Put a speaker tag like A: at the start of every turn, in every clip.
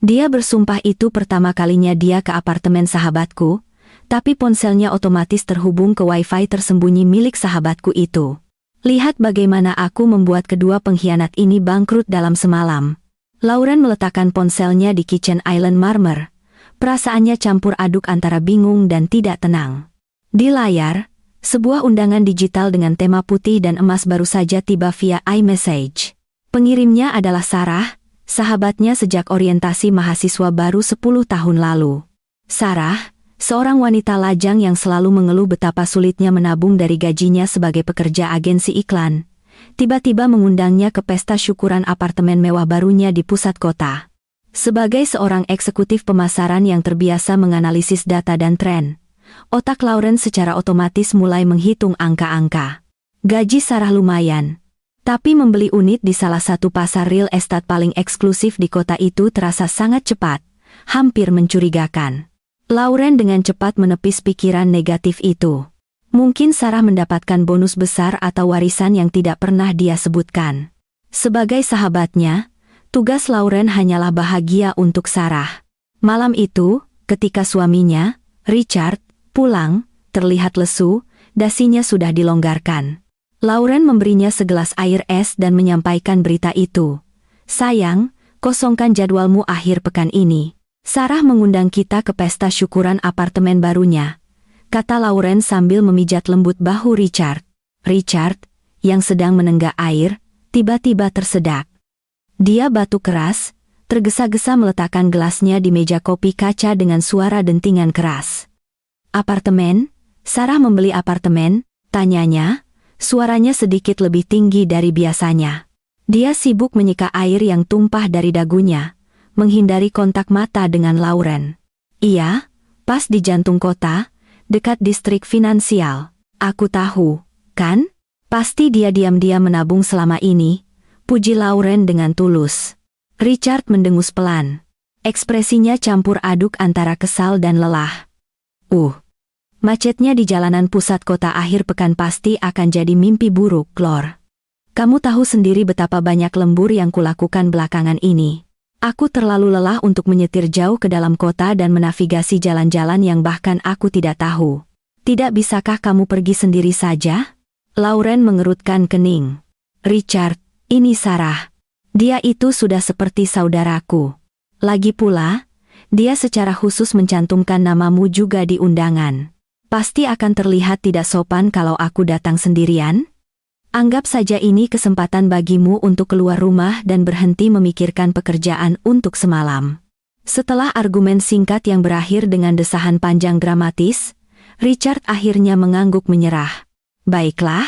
A: Dia bersumpah itu pertama kalinya dia ke apartemen sahabatku, tapi ponselnya otomatis terhubung ke wifi tersembunyi milik sahabatku itu. Lihat bagaimana aku membuat kedua pengkhianat ini bangkrut dalam semalam. Lauren meletakkan ponselnya di kitchen island marmer. Perasaannya campur aduk antara bingung dan tidak tenang. Di layar, sebuah undangan digital dengan tema putih dan emas baru saja tiba via iMessage. Pengirimnya adalah Sarah, sahabatnya sejak orientasi mahasiswa baru 10 tahun lalu. Sarah, seorang wanita lajang yang selalu mengeluh betapa sulitnya menabung dari gajinya sebagai pekerja agensi iklan, tiba-tiba mengundangnya ke pesta syukuran apartemen mewah barunya di pusat kota. Sebagai seorang eksekutif pemasaran yang terbiasa menganalisis data dan tren, otak Lauren secara otomatis mulai menghitung angka-angka. Gaji Sarah lumayan, tapi membeli unit di salah satu pasar real estate paling eksklusif di kota itu terasa sangat cepat, hampir mencurigakan. Lauren dengan cepat menepis pikiran negatif itu. Mungkin Sarah mendapatkan bonus besar atau warisan yang tidak pernah dia sebutkan. Sebagai sahabatnya, tugas Lauren hanyalah bahagia untuk Sarah. Malam itu, ketika suaminya, Richard, pulang, terlihat lesu, dasinya sudah dilonggarkan. Lauren memberinya segelas air es dan menyampaikan berita itu. Sayang, kosongkan jadwalmu akhir pekan ini. Sarah mengundang kita ke pesta syukuran apartemen barunya, kata Lauren sambil memijat lembut bahu Richard. Richard, yang sedang menenggak air, tiba-tiba tersedak. Dia batuk keras, tergesa-gesa meletakkan gelasnya di meja kopi kaca dengan suara dentingan keras. Apartemen? Sarah membeli apartemen? Tanyanya, suaranya sedikit lebih tinggi dari biasanya. Dia sibuk menyeka air yang tumpah dari dagunya, menghindari kontak mata dengan Lauren. Iya, pas di jantung kota, dekat distrik finansial. Aku tahu, kan? Pasti dia diam-diam menabung selama ini, puji Lauren dengan tulus. Richard mendengus pelan. Ekspresinya campur aduk antara kesal dan lelah. Macetnya di jalanan pusat kota akhir pekan pasti akan jadi mimpi buruk, Lor. Kamu tahu sendiri betapa banyak lembur yang kulakukan belakangan ini. Aku terlalu lelah untuk menyetir jauh ke dalam kota dan menavigasi jalan-jalan yang bahkan aku tidak tahu. Tidak bisakah kamu pergi sendiri saja? Lauren mengerutkan kening. Richard, ini Sarah. Dia itu sudah seperti saudaraku. Lagi pula, dia secara khusus mencantumkan namamu juga di undangan. Pasti akan terlihat tidak sopan kalau aku datang sendirian. Anggap saja ini kesempatan bagimu untuk keluar rumah dan berhenti memikirkan pekerjaan untuk semalam. Setelah argumen singkat yang berakhir dengan desahan panjang dramatis, Richard akhirnya mengangguk menyerah. Baiklah,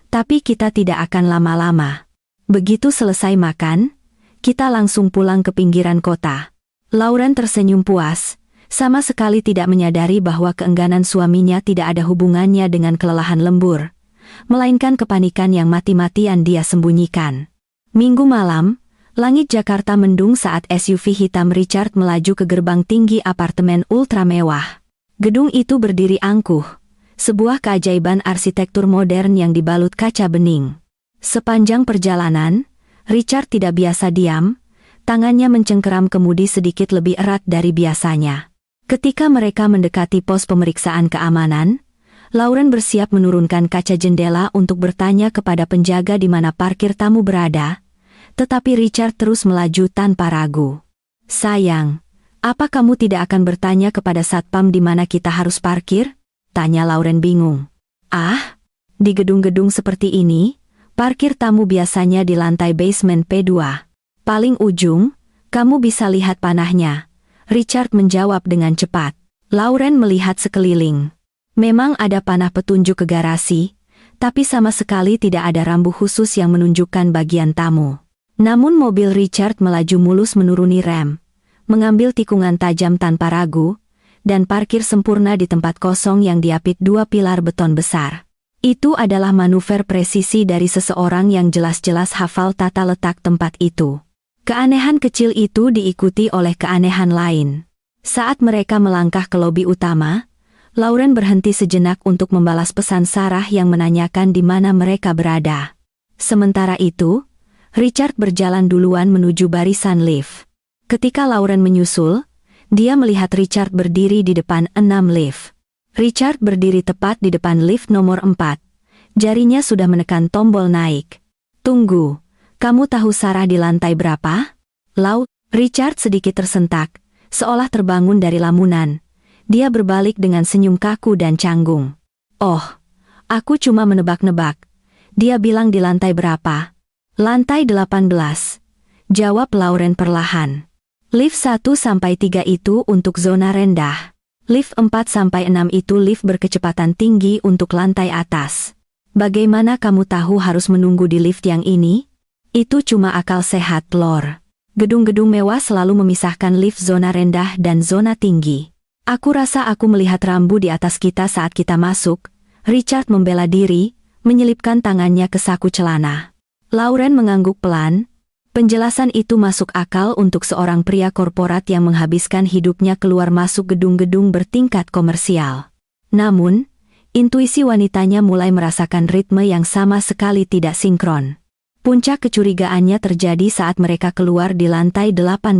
A: tapi kita tidak akan lama-lama. Begitu selesai makan, kita langsung pulang ke pinggiran kota. Lauren tersenyum puas, sama sekali tidak menyadari bahwa keengganan suaminya tidak ada hubungannya dengan kelelahan lembur, melainkan kepanikan yang mati-matian dia sembunyikan. Minggu malam, langit Jakarta mendung saat SUV hitam Richard melaju ke gerbang tinggi apartemen ultra mewah. Gedung itu berdiri angkuh, sebuah keajaiban arsitektur modern yang dibalut kaca bening. Sepanjang perjalanan, Richard tidak biasa diam, tangannya mencengkeram kemudi sedikit lebih erat dari biasanya. Ketika mereka mendekati pos pemeriksaan keamanan, Lauren bersiap menurunkan kaca jendela untuk bertanya kepada penjaga di mana parkir tamu berada, tetapi Richard terus melaju tanpa ragu. Sayang, apa kamu tidak akan bertanya kepada satpam di mana kita harus parkir? Tanya Lauren bingung. Di gedung-gedung seperti ini, parkir tamu biasanya di lantai basement P2. Paling ujung, kamu bisa lihat panahnya. Richard menjawab dengan cepat. Lauren melihat sekeliling. Memang ada panah petunjuk ke garasi, tapi sama sekali tidak ada rambu khusus yang menunjukkan bagian tamu. Namun mobil Richard melaju mulus menuruni rem, mengambil tikungan tajam tanpa ragu, dan parkir sempurna di tempat kosong yang diapit dua pilar beton besar. Itu adalah manuver presisi dari seseorang yang jelas-jelas hafal tata letak tempat itu. Keanehan kecil itu diikuti oleh keanehan lain. Saat mereka melangkah ke lobi utama, Lauren berhenti sejenak untuk membalas pesan Sarah yang menanyakan di mana mereka berada. Sementara itu, Richard berjalan duluan menuju barisan lift. Ketika Lauren menyusul, dia melihat Richard berdiri di depan 6 lift. Richard berdiri tepat di depan lift nomor 4. Jarinya sudah menekan tombol naik. Tunggu, kamu tahu Sarah di lantai berapa? Richard sedikit tersentak, seolah terbangun dari lamunan. Dia berbalik dengan senyum kaku dan canggung. Oh, aku cuma menebak-nebak. Dia bilang di lantai berapa? Lantai 18. Jawab Lauren perlahan. Lift 1-3 itu untuk zona rendah. Lift 4-6 itu lift berkecepatan tinggi untuk lantai atas. Bagaimana kamu tahu harus menunggu di lift yang ini? Itu cuma akal sehat, Lor. Gedung-gedung mewah selalu memisahkan lift zona rendah dan zona tinggi. Aku rasa aku melihat rambu di atas kita saat kita masuk. Richard membela diri, menyelipkan tangannya ke saku celana. Lauren mengangguk pelan. Penjelasan itu masuk akal untuk seorang pria korporat yang menghabiskan hidupnya keluar masuk gedung-gedung bertingkat komersial. Namun, intuisi wanitanya mulai merasakan ritme yang sama sekali tidak sinkron. Puncak kecurigaannya terjadi saat mereka keluar di lantai 18.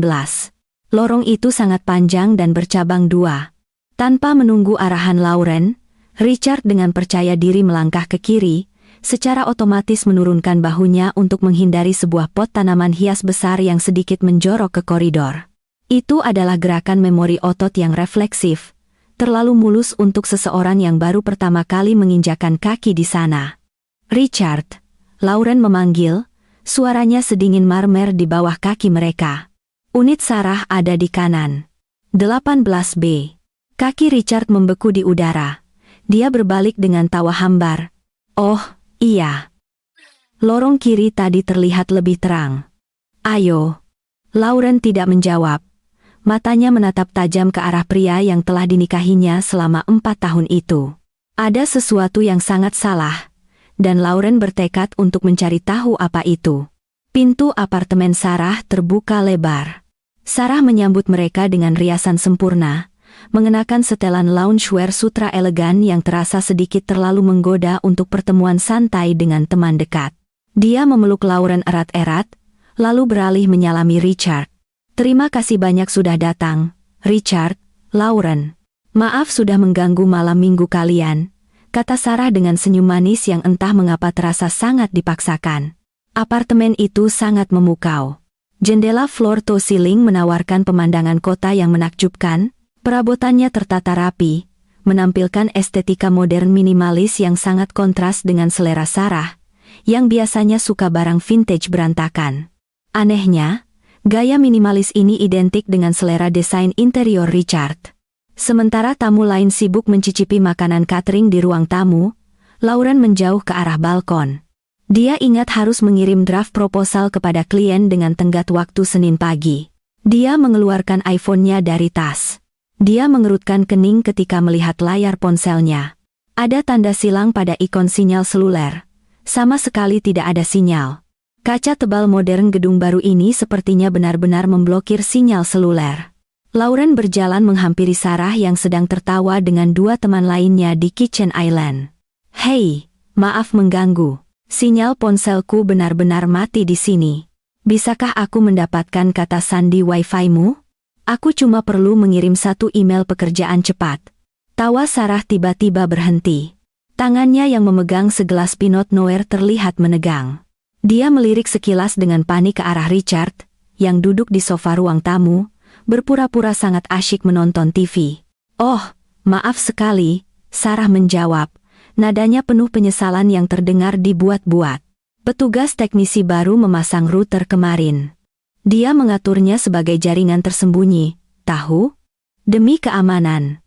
A: Lorong itu sangat panjang dan bercabang 2. Tanpa menunggu arahan Lauren, Richard dengan percaya diri melangkah ke kiri, secara otomatis menurunkan bahunya untuk menghindari sebuah pot tanaman hias besar yang sedikit menjorok ke koridor. Itu adalah gerakan memori otot yang refleksif, terlalu mulus untuk seseorang yang baru pertama kali menginjakan kaki di sana. Richard, Lauren memanggil, suaranya sedingin marmer di bawah kaki mereka. Unit Sarah ada di kanan. 18B. Kaki Richard membeku di udara. Dia berbalik dengan tawa hambar. Oh, iya. Lorong kiri tadi terlihat lebih terang. Ayo. Lauren tidak menjawab. Matanya menatap tajam ke arah pria yang telah dinikahinya selama 4 tahun itu. Ada sesuatu yang sangat salah, dan Lauren bertekad untuk mencari tahu apa itu. Pintu apartemen Sarah terbuka lebar. Sarah menyambut mereka dengan riasan sempurna, mengenakan setelan loungewear sutra elegan yang terasa sedikit terlalu menggoda untuk pertemuan santai dengan teman dekat. Dia memeluk Lauren erat-erat, lalu beralih menyalami Richard. Terima kasih banyak sudah datang, Richard, Lauren. Maaf sudah mengganggu malam minggu kalian, kata Sarah dengan senyum manis yang entah mengapa terasa sangat dipaksakan. Apartemen itu sangat memukau. Jendela floor to ceiling menawarkan pemandangan kota yang menakjubkan. Perabotannya tertata rapi, menampilkan estetika modern minimalis yang sangat kontras dengan selera Sarah, yang biasanya suka barang vintage berantakan. Anehnya, gaya minimalis ini identik dengan selera desain interior Richard. Sementara tamu lain sibuk mencicipi makanan catering di ruang tamu, Lauren menjauh ke arah balkon. Dia ingat harus mengirim draft proposal kepada klien dengan tenggat waktu Senin pagi. Dia mengeluarkan iPhone-nya dari tas. Dia mengerutkan kening ketika melihat layar ponselnya. Ada tanda silang pada ikon sinyal seluler. Sama sekali tidak ada sinyal. Kaca tebal modern gedung baru ini sepertinya benar-benar memblokir sinyal seluler. Lauren berjalan menghampiri Sarah yang sedang tertawa dengan 2 teman lainnya di Kitchen Island. Hei, maaf mengganggu. Sinyal ponselku benar-benar mati di sini. Bisakah aku mendapatkan kata sandi Wi-Fi-mu? Aku cuma perlu mengirim 1 email pekerjaan cepat. Tawa Sarah tiba-tiba berhenti. Tangannya yang memegang segelas Pinot Noir terlihat menegang. Dia melirik sekilas dengan panik ke arah Richard, yang duduk di sofa ruang tamu, berpura-pura sangat asyik menonton TV. Oh, maaf sekali, Sarah menjawab. Nadanya penuh penyesalan yang terdengar dibuat-buat. Petugas teknisi baru memasang router kemarin. Dia mengaturnya sebagai jaringan tersembunyi, tahu? Demi keamanan.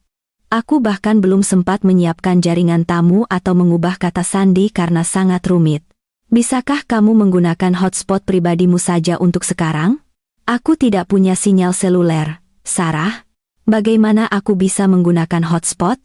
A: Aku bahkan belum sempat menyiapkan jaringan tamu atau mengubah kata sandi karena sangat rumit. Bisakah kamu menggunakan hotspot pribadimu saja untuk sekarang? Aku tidak punya sinyal seluler, Sarah. Bagaimana aku bisa menggunakan hotspot?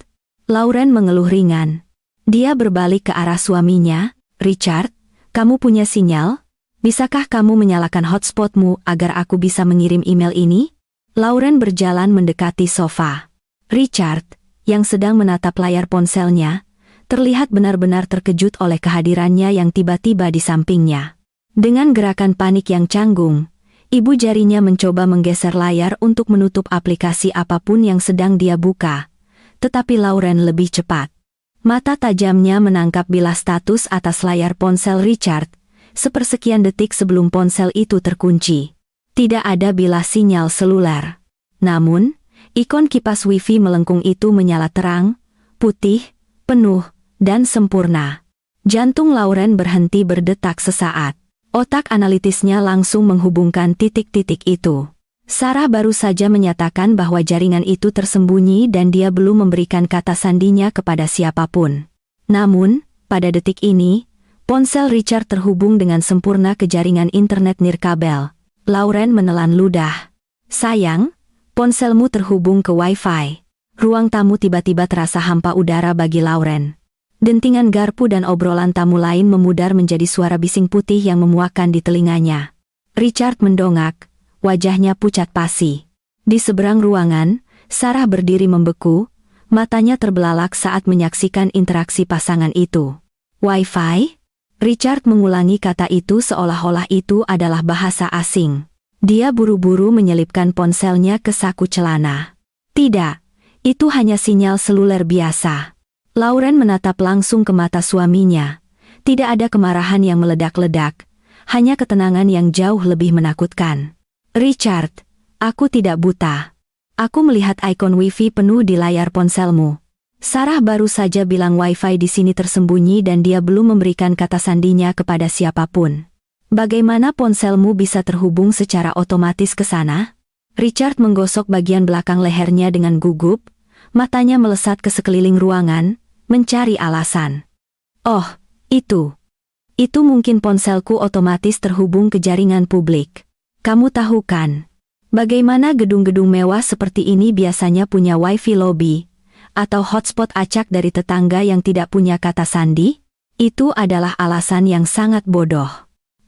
A: Lauren mengeluh ringan. Dia berbalik ke arah suaminya, Richard, kamu punya sinyal? Bisakah kamu menyalakan hotspotmu agar aku bisa mengirim email ini? Lauren berjalan mendekati sofa. Richard, yang sedang menatap layar ponselnya, terlihat benar-benar terkejut oleh kehadirannya yang tiba-tiba di sampingnya. Dengan gerakan panik yang canggung, Ibu jarinya mencoba menggeser layar untuk menutup aplikasi apapun yang sedang dia buka. Tetapi Lauren lebih cepat. Mata tajamnya menangkap bilas status atas layar ponsel Richard, sepersekian detik sebelum ponsel itu terkunci. Tidak ada bilas sinyal seluler. Namun, ikon kipas wifi melengkung itu menyala terang, putih, penuh, dan sempurna. Jantung Lauren berhenti berdetak sesaat. Otak analitisnya langsung menghubungkan titik-titik itu. Sarah baru saja menyatakan bahwa jaringan itu tersembunyi dan dia belum memberikan kata sandinya kepada siapapun. Namun, pada detik ini, ponsel Richard terhubung dengan sempurna ke jaringan internet nirkabel. Lauren menelan ludah. Sayang, ponselmu terhubung ke Wi-Fi. Ruang tamu tiba-tiba terasa hampa udara bagi Lauren. Dentingan garpu dan obrolan tamu lain memudar menjadi suara bising putih yang memuakkan di telinganya. Richard mendongak, wajahnya pucat pasi. Di seberang ruangan, Sarah berdiri membeku, matanya terbelalak saat menyaksikan interaksi pasangan itu. Wi-Fi? Richard mengulangi kata itu seolah-olah itu adalah bahasa asing. Dia buru-buru menyelipkan ponselnya ke saku celana. Tidak, itu hanya sinyal seluler biasa. Lauren menatap langsung ke mata suaminya. Tidak ada kemarahan yang meledak-ledak, hanya ketenangan yang jauh lebih menakutkan. Richard, aku tidak buta. Aku melihat ikon wifi penuh di layar ponselmu. Sarah baru saja bilang wifi di sini tersembunyi dan dia belum memberikan kata sandinya kepada siapapun. Bagaimana ponselmu bisa terhubung secara otomatis ke sana? Richard menggosok bagian belakang lehernya dengan gugup, matanya melesat ke sekeliling ruangan, mencari alasan. Oh, itu mungkin ponselku otomatis terhubung ke jaringan publik. Kamu tahu kan, bagaimana gedung-gedung mewah seperti ini biasanya punya wifi lobby, atau hotspot acak dari tetangga yang tidak punya kata sandi? Itu adalah alasan yang sangat bodoh.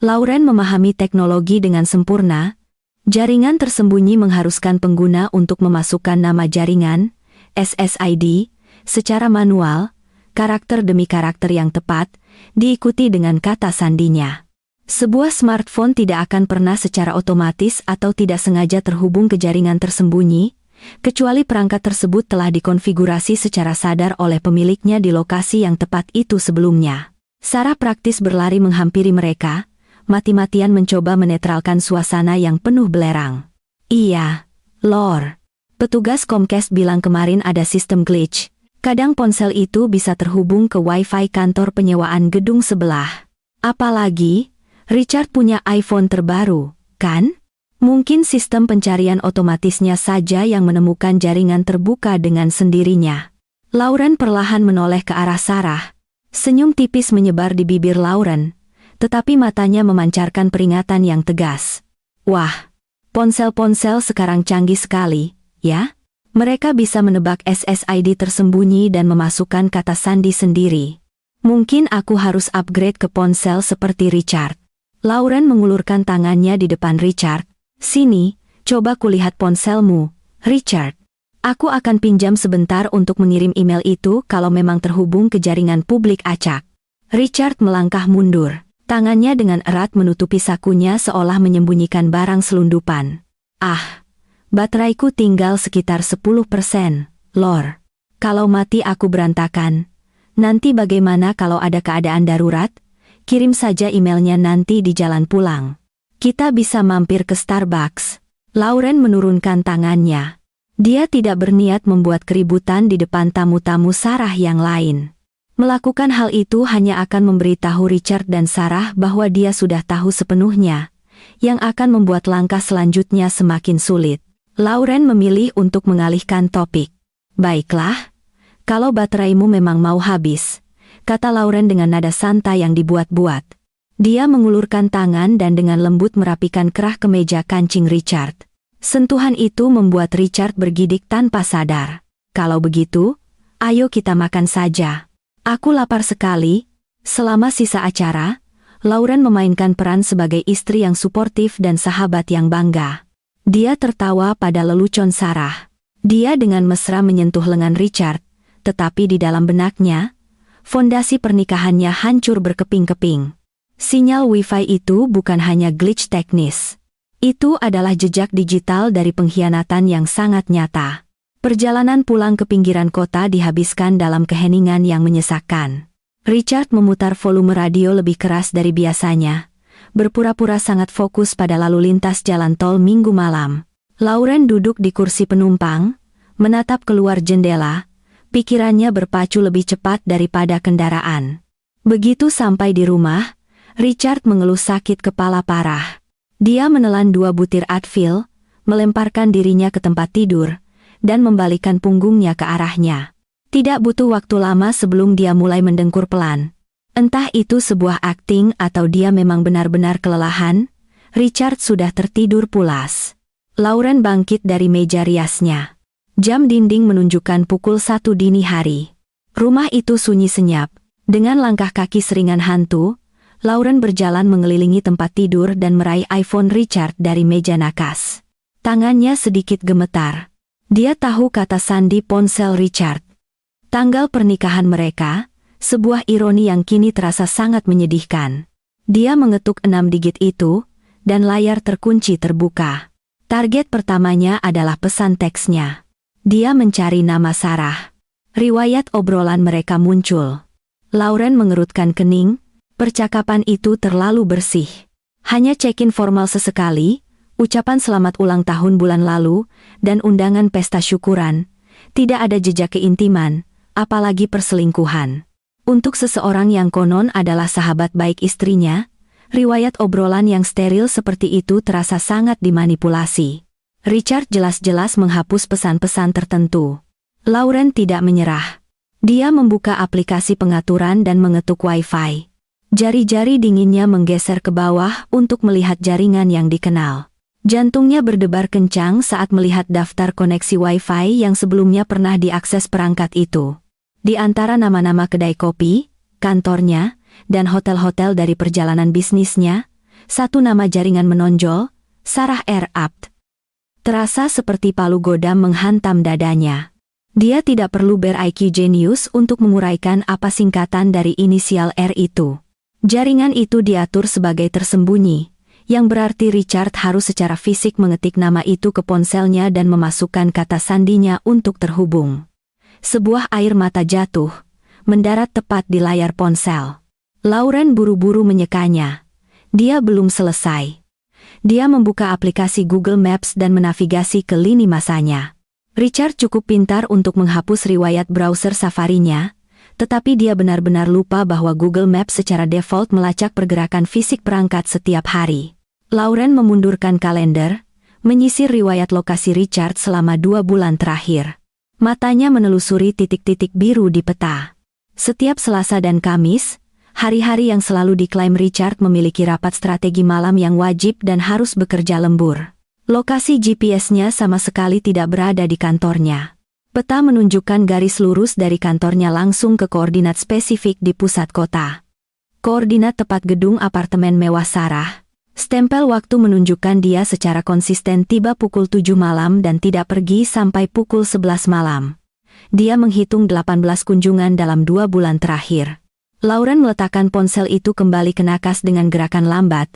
A: Lauren memahami teknologi dengan sempurna. Jaringan tersembunyi mengharuskan pengguna untuk memasukkan nama jaringan, SSID, secara manual, karakter demi karakter yang tepat, diikuti dengan kata sandinya. Sebuah smartphone tidak akan pernah secara otomatis atau tidak sengaja terhubung ke jaringan tersembunyi, kecuali perangkat tersebut telah dikonfigurasi secara sadar oleh pemiliknya di lokasi yang tepat itu sebelumnya. Sarah praktis berlari menghampiri mereka, mati-matian mencoba menetralkan suasana yang penuh belerang. Iya, Lor. Petugas Comcast bilang kemarin ada sistem glitch. Kadang ponsel itu bisa terhubung ke Wi-Fi kantor penyewaan gedung sebelah. Apalagi, Richard punya iPhone terbaru, kan? Mungkin sistem pencarian otomatisnya saja yang menemukan jaringan terbuka dengan sendirinya. Lauren perlahan menoleh ke arah Sarah. Senyum tipis menyebar di bibir Lauren, tetapi matanya memancarkan peringatan yang tegas. Wah, ponsel-ponsel sekarang canggih sekali, ya? Mereka bisa menebak SSID tersembunyi dan memasukkan kata sandi sendiri. Mungkin aku harus upgrade ke ponsel seperti Richard. Lauren mengulurkan tangannya di depan Richard. Sini, coba kulihat ponselmu, Richard. Aku akan pinjam sebentar untuk mengirim email itu kalau memang terhubung ke jaringan publik acak. Richard melangkah mundur. Tangannya dengan erat menutupi sakunya seolah menyembunyikan barang selundupan. Ah, bateraiku tinggal sekitar 10%, Lor. Kalau mati aku berantakan. Nanti bagaimana kalau ada keadaan darurat? Kirim saja emailnya nanti di jalan pulang. Kita bisa mampir ke Starbucks. Lauren menurunkan tangannya. Dia tidak berniat membuat keributan di depan tamu-tamu Sarah yang lain. Melakukan hal itu hanya akan memberitahu Richard dan Sarah bahwa dia sudah tahu sepenuhnya, yang akan membuat langkah selanjutnya semakin sulit. Lauren memilih untuk mengalihkan topik. Baiklah, kalau bateraimu memang mau habis, kata Lauren dengan nada santai yang dibuat-buat. Dia mengulurkan tangan dan dengan lembut merapikan kerah kemeja kancing Richard. Sentuhan itu membuat Richard bergidik tanpa sadar. Kalau begitu, ayo kita makan saja. Aku lapar sekali. Selama sisa acara, Lauren memainkan peran sebagai istri yang suportif dan sahabat yang bangga. Dia tertawa pada lelucon Sarah. Dia dengan mesra menyentuh lengan Richard, tetapi di dalam benaknya, fondasi pernikahannya hancur berkeping-keping. Sinyal Wi-Fi itu bukan hanya glitch teknis. Itu adalah jejak digital dari pengkhianatan yang sangat nyata. Perjalanan pulang ke pinggiran kota dihabiskan dalam keheningan yang menyesakkan. Richard memutar volume radio lebih keras dari biasanya, berpura-pura sangat fokus pada lalu lintas jalan tol Minggu malam. Lauren duduk di kursi penumpang, menatap keluar jendela, pikirannya berpacu lebih cepat daripada kendaraan. Begitu sampai di rumah, Richard mengeluh sakit kepala parah. Dia menelan 2 butir Advil, melemparkan dirinya ke tempat tidur, dan membalikkan punggungnya ke arahnya. Tidak butuh waktu lama sebelum dia mulai mendengkur pelan. Entah itu sebuah akting atau dia memang benar-benar kelelahan, Richard sudah tertidur pulas. Lauren bangkit dari meja riasnya. Jam dinding menunjukkan pukul 1 dini hari. Rumah itu sunyi senyap. Dengan langkah kaki seringan hantu, Lauren berjalan mengelilingi tempat tidur dan meraih iPhone Richard dari meja nakas. Tangannya sedikit gemetar. Dia tahu kata sandi ponsel Richard. Tanggal pernikahan mereka, sebuah ironi yang kini terasa sangat menyedihkan. Dia mengetuk 6 digit itu, dan layar terkunci terbuka. Target pertamanya adalah pesan teksnya. Dia mencari nama Sarah. Riwayat obrolan mereka muncul. Lauren mengerutkan kening, percakapan itu terlalu bersih. Hanya check-in formal sesekali, ucapan selamat ulang tahun bulan lalu, dan undangan pesta syukuran. Tidak ada jejak keintiman, apalagi perselingkuhan. Untuk seseorang yang konon adalah sahabat baik istrinya, riwayat obrolan yang steril seperti itu terasa sangat dimanipulasi. Richard jelas-jelas menghapus pesan-pesan tertentu. Lauren tidak menyerah. Dia membuka aplikasi pengaturan dan mengetuk Wi-Fi. Jari-jari dinginnya menggeser ke bawah untuk melihat jaringan yang dikenal. Jantungnya berdebar kencang saat melihat daftar koneksi Wi-Fi yang sebelumnya pernah diakses perangkat itu. Di antara nama-nama kedai kopi, kantornya, dan hotel-hotel dari perjalanan bisnisnya, satu nama jaringan menonjol, Sarah R. Apt. Terasa seperti palu godam menghantam dadanya. Dia tidak perlu ber-IQ jenius untuk menguraikan apa singkatan dari inisial R itu. Jaringan itu diatur sebagai tersembunyi, yang berarti Richard harus secara fisik mengetik nama itu ke ponselnya dan memasukkan kata sandinya untuk terhubung. Sebuah air mata jatuh, mendarat tepat di layar ponsel. Lauren buru-buru menyekanya. Dia belum selesai. Dia membuka aplikasi Google Maps dan menavigasi ke lini masanya. Richard cukup pintar untuk menghapus riwayat browser Safari-nya, tetapi dia benar-benar lupa bahwa Google Maps secara default melacak pergerakan fisik perangkat setiap hari. Lauren memundurkan kalender, menyisir riwayat lokasi Richard selama 2 bulan terakhir. Matanya menelusuri titik-titik biru di peta. Setiap Selasa dan Kamis, hari-hari yang selalu diklaim Richard memiliki rapat strategi malam yang wajib dan harus bekerja lembur. Lokasi GPS-nya sama sekali tidak berada di kantornya. Peta menunjukkan garis lurus dari kantornya langsung ke koordinat spesifik di pusat kota. Koordinat tepat gedung apartemen mewah Sarah. Stempel waktu menunjukkan dia secara konsisten tiba pukul 7 malam dan tidak pergi sampai pukul 11 malam. Dia menghitung 18 kunjungan dalam 2 bulan terakhir. Lauren meletakkan ponsel itu kembali ke nakas dengan gerakan lambat,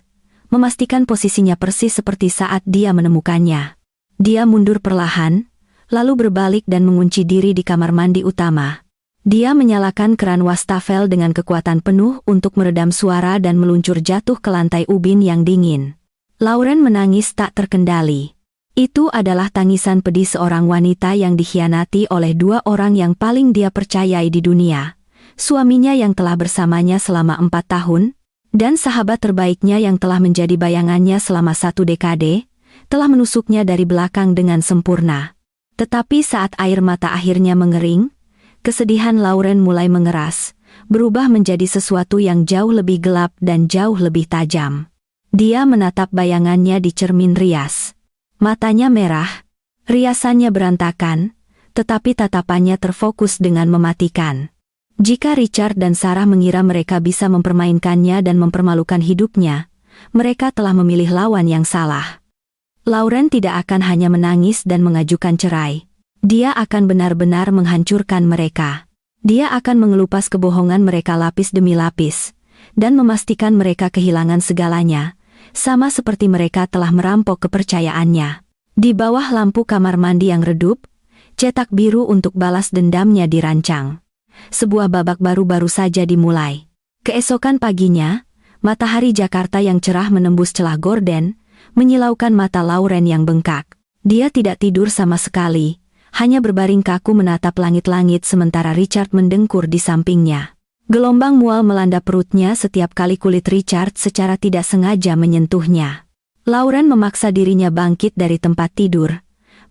A: memastikan posisinya persis seperti saat dia menemukannya. Dia mundur perlahan, lalu berbalik dan mengunci diri di kamar mandi utama. Dia menyalakan keran wastafel dengan kekuatan penuh untuk meredam suara dan meluncur jatuh ke lantai ubin yang dingin. Lauren menangis tak terkendali. Itu adalah tangisan pedih seorang wanita yang dikhianati oleh 2 orang yang paling dia percayai di dunia. Suaminya yang telah bersamanya selama 4 tahun, dan sahabat terbaiknya yang telah menjadi bayangannya selama 1 dekade, telah menusuknya dari belakang dengan sempurna. Tetapi saat air mata akhirnya mengering, kesedihan Lauren mulai mengeras, berubah menjadi sesuatu yang jauh lebih gelap dan jauh lebih tajam. Dia menatap bayangannya di cermin rias. Matanya merah, riasannya berantakan, tetapi tatapannya terfokus dengan mematikan. Jika Richard dan Sarah mengira mereka bisa mempermainkannya dan mempermalukan hidupnya, mereka telah memilih lawan yang salah. Lauren tidak akan hanya menangis dan mengajukan cerai. Dia akan benar-benar menghancurkan mereka. Dia akan mengelupas kebohongan mereka lapis demi lapis, dan memastikan mereka kehilangan segalanya, Sama seperti mereka telah merampok kepercayaannya. Di bawah lampu kamar mandi yang redup, cetak biru untuk balas dendamnya dirancang. Sebuah babak baru saja dimulai. Keesokan paginya, matahari Jakarta yang cerah menembus celah gorden, menyilaukan mata Lauren yang bengkak. Dia tidak tidur sama sekali, hanya berbaring kaku menatap langit-langit sementara Richard mendengkur di sampingnya. Gelombang mual melanda perutnya setiap kali kulit Richard secara tidak sengaja menyentuhnya. Lauren memaksa dirinya bangkit dari tempat tidur,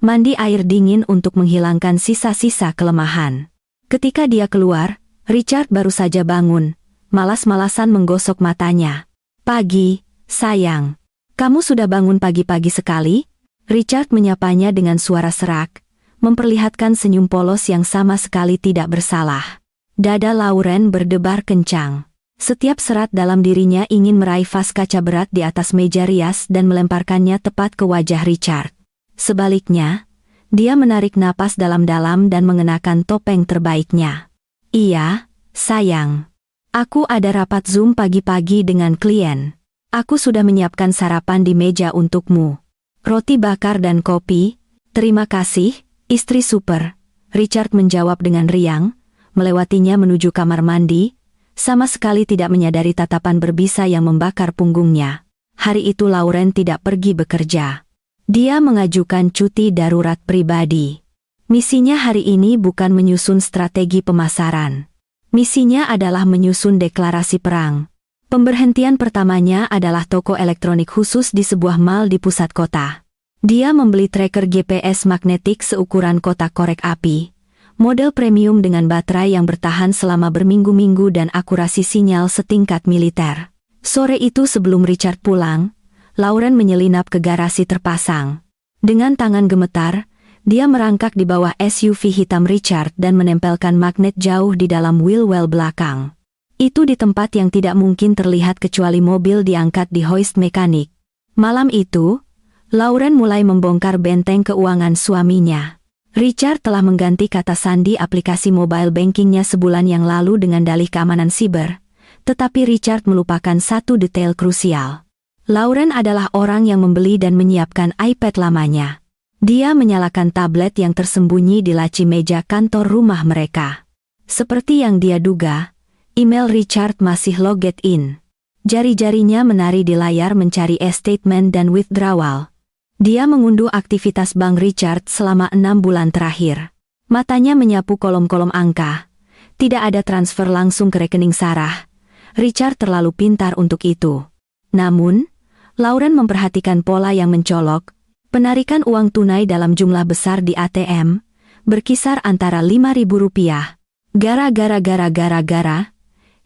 A: mandi air dingin untuk menghilangkan sisa-sisa kelemahan. Ketika dia keluar, Richard baru saja bangun, malas-malasan menggosok matanya. "Pagi, sayang. Kamu sudah bangun pagi-pagi sekali?" Richard menyapanya dengan suara serak, memperlihatkan senyum polos yang sama sekali tidak bersalah. Dada Lauren berdebar kencang. Setiap serat dalam dirinya ingin meraih vas kaca berat di atas meja rias dan melemparkannya tepat ke wajah Richard. Sebaliknya, dia menarik napas dalam-dalam dan mengenakan topeng terbaiknya. "Iya, sayang. Aku ada rapat Zoom pagi-pagi dengan klien. Aku sudah menyiapkan sarapan di meja untukmu. Roti bakar dan kopi, terima kasih, istri super." Richard menjawab dengan riang, melewatinya menuju kamar mandi, sama sekali tidak menyadari tatapan berbisa yang membakar punggungnya. Hari itu Lauren tidak pergi bekerja. Dia mengajukan cuti darurat pribadi. Misinya hari ini bukan menyusun strategi pemasaran. Misinya adalah menyusun deklarasi perang. Pemberhentian pertamanya adalah toko elektronik khusus di sebuah mall di pusat kota. Dia membeli tracker GPS magnetik seukuran kotak korek api, model premium dengan baterai yang bertahan selama berminggu-minggu dan akurasi sinyal setingkat militer. Sore itu sebelum Richard pulang, Lauren menyelinap ke garasi terpasang. Dengan tangan gemetar, dia merangkak di bawah SUV hitam Richard dan menempelkan magnet jauh di dalam wheel well belakang. Itu di tempat yang tidak mungkin terlihat kecuali mobil diangkat di hoist mekanik. Malam itu, Lauren mulai membongkar benteng keuangan suaminya. Richard telah mengganti kata sandi aplikasi mobile bankingnya sebulan yang lalu dengan dalih keamanan siber, tetapi Richard melupakan satu detail krusial. Lauren adalah orang yang membeli dan menyiapkan iPad lamanya. Dia menyalakan tablet yang tersembunyi di laci meja kantor rumah mereka. Seperti yang dia duga, email Richard masih logged in. Jari-jarinya menari di layar mencari e-statement dan withdrawal. Dia mengunduh aktivitas bank Richard selama 6 bulan terakhir. Matanya menyapu kolom-kolom angka. Tidak ada transfer langsung ke rekening Sarah. Richard terlalu pintar untuk itu. Namun, Lauren memperhatikan pola yang mencolok. Penarikan uang tunai dalam jumlah besar di ATM, berkisar antara Rp5.000, gara-gara,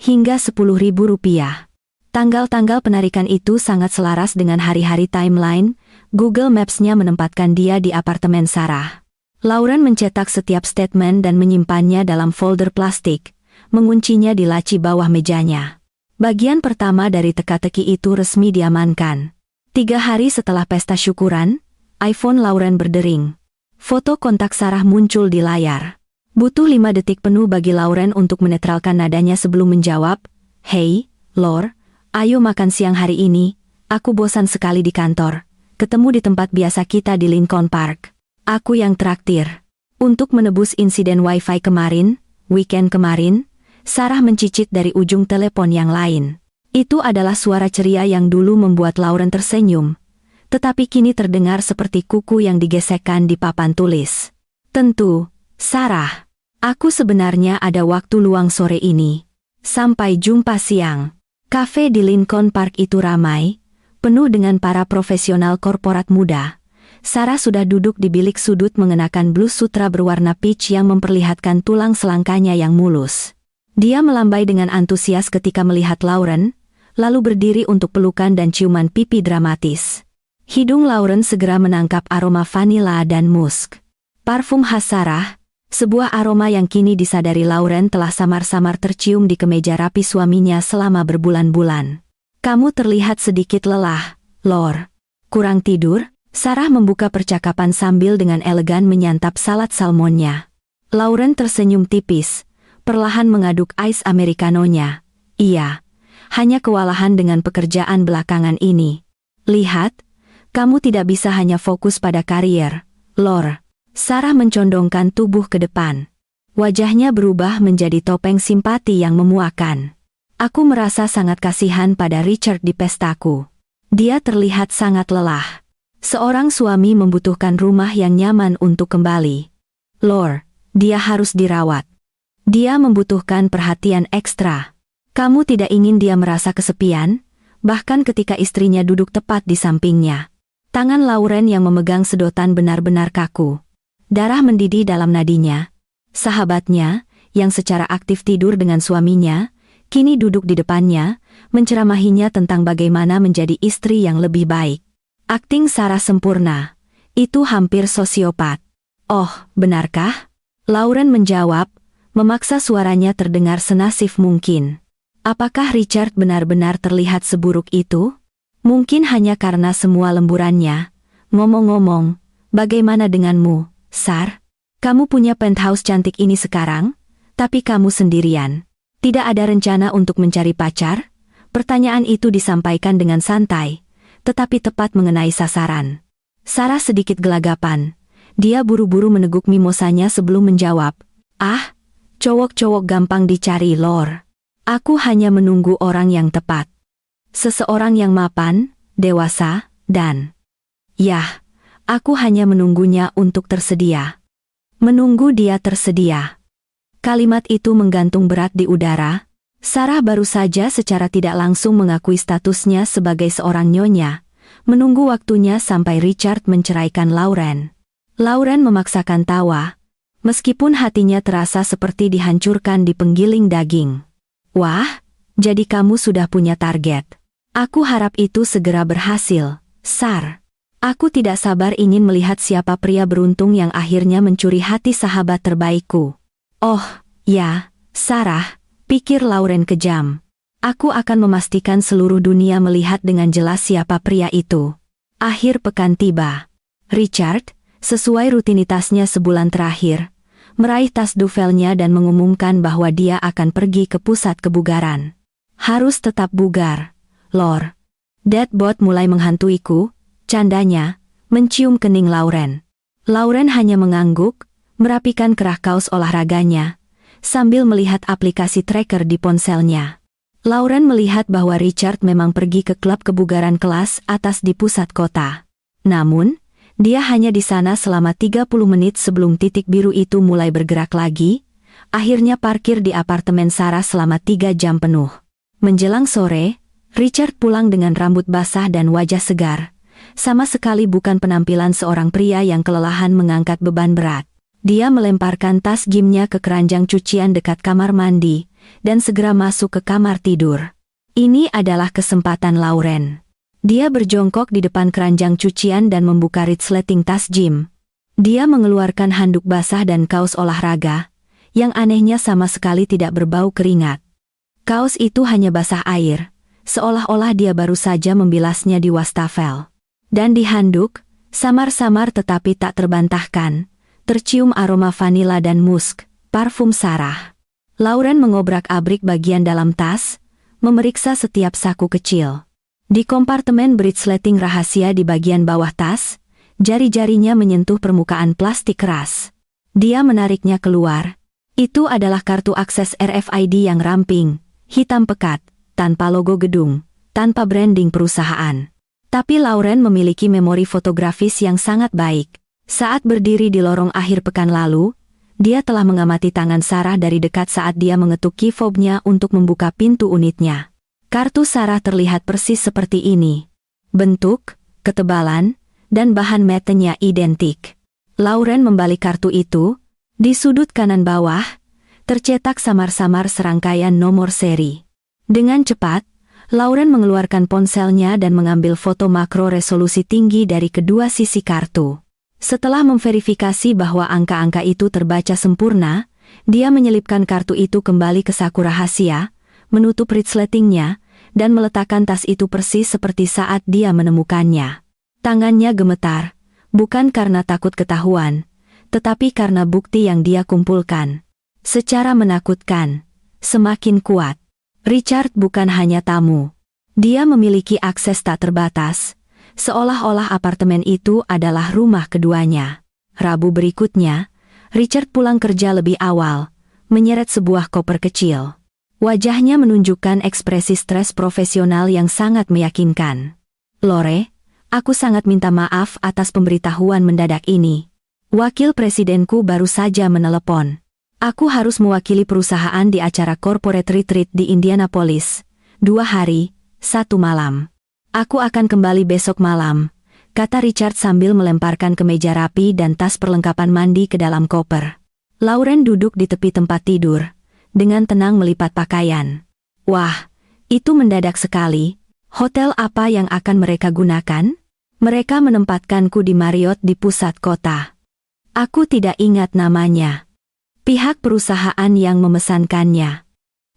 A: hingga Rp10.000. Tanggal-tanggal penarikan itu sangat selaras dengan hari-hari timeline. Google Maps-nya menempatkan dia di apartemen Sarah. Lauren mencetak setiap statement dan menyimpannya dalam folder plastik, menguncinya di laci bawah mejanya. Bagian pertama dari teka-teki itu resmi diamankan. 3 hari setelah pesta syukuran, iPhone Lauren berdering. Foto kontak Sarah muncul di layar. Butuh 5 detik penuh bagi Lauren untuk menetralkan nadanya sebelum menjawab, "Hey, Lor, ayo makan siang hari ini, aku bosan sekali di kantor. Ketemu di tempat biasa kita di Lincoln Park. Aku yang traktir." Untuk menebus insiden wifi kemarin, weekend kemarin, Sarah mencicit dari ujung telepon yang lain. Itu adalah suara ceria yang dulu membuat Lauren tersenyum, tetapi kini terdengar seperti kuku yang digesekkan di papan tulis. "Tentu, Sarah. Aku sebenarnya ada waktu luang sore ini. Sampai jumpa siang." Kafe di Lincoln Park itu ramai, penuh dengan para profesional korporat muda. Sarah sudah duduk di bilik sudut mengenakan blus sutra berwarna peach yang memperlihatkan tulang selangkanya yang mulus. Dia melambai dengan antusias ketika melihat Lauren, lalu berdiri untuk pelukan dan ciuman pipi dramatis. Hidung Lauren segera menangkap aroma vanila dan musk. Parfum khas Sarah, sebuah aroma yang kini disadari Lauren telah samar-samar tercium di kemeja rapi suaminya selama berbulan-bulan. "Kamu terlihat sedikit lelah, Lor. Kurang tidur?" Sarah membuka percakapan sambil dengan elegan menyantap salad salmonnya. Lauren tersenyum tipis, perlahan mengaduk ais americanonya. "Iya, hanya kewalahan dengan pekerjaan belakangan ini." Lihat, kamu tidak bisa hanya fokus pada karier, Lore. Sarah mencondongkan tubuh ke depan. Wajahnya berubah menjadi topeng simpati yang memuakan. Aku merasa sangat kasihan pada Richard di pestaku. Dia terlihat sangat lelah. Seorang suami membutuhkan rumah yang nyaman untuk kembali. Lore, dia harus dirawat. Dia membutuhkan perhatian ekstra. Kamu tidak ingin dia merasa kesepian, bahkan ketika istrinya duduk tepat di sampingnya. Tangan Lauren yang memegang sedotan benar-benar kaku. Darah mendidih dalam nadinya. Sahabatnya, yang secara aktif tidur dengan suaminya, kini duduk di depannya, menceramahinya tentang bagaimana menjadi istri yang lebih baik. Akting Sarah sempurna. Itu hampir sosiopat. Oh, benarkah? Lauren menjawab, memaksa suaranya terdengar senasib mungkin. Apakah Richard benar-benar terlihat seburuk itu? Mungkin hanya karena semua lemburannya. Ngomong-ngomong, bagaimana denganmu, Sar? Kamu punya penthouse cantik ini sekarang, tapi kamu sendirian. Tidak ada rencana untuk mencari pacar? Pertanyaan itu disampaikan dengan santai, tetapi tepat mengenai sasaran. Sarah sedikit gelagapan. Dia buru-buru meneguk mimosanya sebelum menjawab. Ah, cowok-cowok gampang dicari, Lore. Aku hanya menunggu orang yang tepat. Seseorang yang mapan, dewasa, dan... Yah, aku hanya menunggunya untuk tersedia. Menunggu dia tersedia. Kalimat itu menggantung berat di udara. Sarah baru saja secara tidak langsung mengakui statusnya sebagai seorang nyonya, menunggu waktunya sampai Richard menceraikan Lauren. Lauren memaksakan tawa, meskipun hatinya terasa seperti dihancurkan di penggiling daging. Wah, jadi kamu sudah punya target. Aku harap itu segera berhasil, Sar. Aku tidak sabar ingin melihat siapa pria beruntung yang akhirnya mencuri hati sahabat terbaikku. Oh, ya, Sarah, pikir Lauren kejam. Aku akan memastikan seluruh dunia melihat dengan jelas siapa pria itu. Akhir pekan tiba. Richard, sesuai rutinitasnya sebulan terakhir, meraih tas duvelnya dan mengumumkan bahwa dia akan pergi ke pusat kebugaran. Harus tetap bugar, Lore. Deadbot mulai menghantuiku, candanya, mencium kening Lauren. Lauren hanya mengangguk, merapikan kerah kaos olahraganya, sambil melihat aplikasi tracker di ponselnya. Lauren melihat bahwa Richard memang pergi ke klub kebugaran kelas atas di pusat kota. Namun, dia hanya di sana selama 30 menit sebelum titik biru itu mulai bergerak lagi, akhirnya parkir di apartemen Sarah selama 3 jam penuh. Menjelang sore, Richard pulang dengan rambut basah dan wajah segar. Sama sekali bukan penampilan seorang pria yang kelelahan mengangkat beban berat. Dia melemparkan tas gymnya ke keranjang cucian dekat kamar mandi, dan segera masuk ke kamar tidur. Ini adalah kesempatan Lauren. Dia berjongkok di depan keranjang cucian dan membuka resleting tas gym. Dia mengeluarkan handuk basah dan kaos olahraga, yang anehnya sama sekali tidak berbau keringat. Kaos itu hanya basah air, seolah-olah dia baru saja membilasnya di wastafel. Dan di handuk, samar-samar tetapi tak terbantahkan, tercium aroma vanila dan musk, parfum Sarah. Lauren mengobrak-abrik bagian dalam tas, memeriksa setiap saku kecil. Di kompartemen resleting rahasia di bagian bawah tas, jari-jarinya menyentuh permukaan plastik keras. Dia menariknya keluar. Itu adalah kartu akses RFID yang ramping, hitam pekat, tanpa logo gedung, tanpa branding perusahaan. Tapi Lauren memiliki memori fotografis yang sangat baik. Saat berdiri di lorong akhir pekan lalu, dia telah mengamati tangan Sarah dari dekat saat dia mengetuk key fobnya untuk membuka pintu unitnya. Kartu Sarah terlihat persis seperti ini. Bentuk, ketebalan, dan bahan matenya identik. Lauren membalik kartu itu. Di sudut kanan bawah, tercetak samar-samar serangkaian nomor seri. Dengan cepat, Lauren mengeluarkan ponselnya dan mengambil foto makro resolusi tinggi dari kedua sisi kartu. Setelah memverifikasi bahwa angka-angka itu terbaca sempurna, dia menyelipkan kartu itu kembali ke saku rahasia, menutup resletingnya, dan meletakkan tas itu persis seperti saat dia menemukannya. Tangannya gemetar, bukan karena takut ketahuan, tetapi karena bukti yang dia kumpulkan. Secara menakutkan, semakin kuat. Richard bukan hanya tamu. Dia memiliki akses tak terbatas, Seolah-olah apartemen itu adalah rumah keduanya. Rabu berikutnya, Richard pulang kerja lebih awal, menyeret sebuah koper kecil. Wajahnya menunjukkan ekspresi stres profesional yang sangat meyakinkan. "Lore, aku sangat minta maaf atas pemberitahuan mendadak ini. Wakil presidenku baru saja menelepon. Aku harus mewakili perusahaan di acara corporate retreat di Indianapolis. 2 hari, 1 malam. Aku akan kembali besok malam," kata Richard sambil melemparkan kemeja rapi dan tas perlengkapan mandi ke dalam koper. Lauren duduk di tepi tempat tidur, dengan tenang melipat pakaian. Wah, itu mendadak sekali. Hotel apa yang akan mereka gunakan? Mereka menempatkanku di Marriott di pusat kota. Aku tidak ingat namanya. Pihak perusahaan yang memesankannya.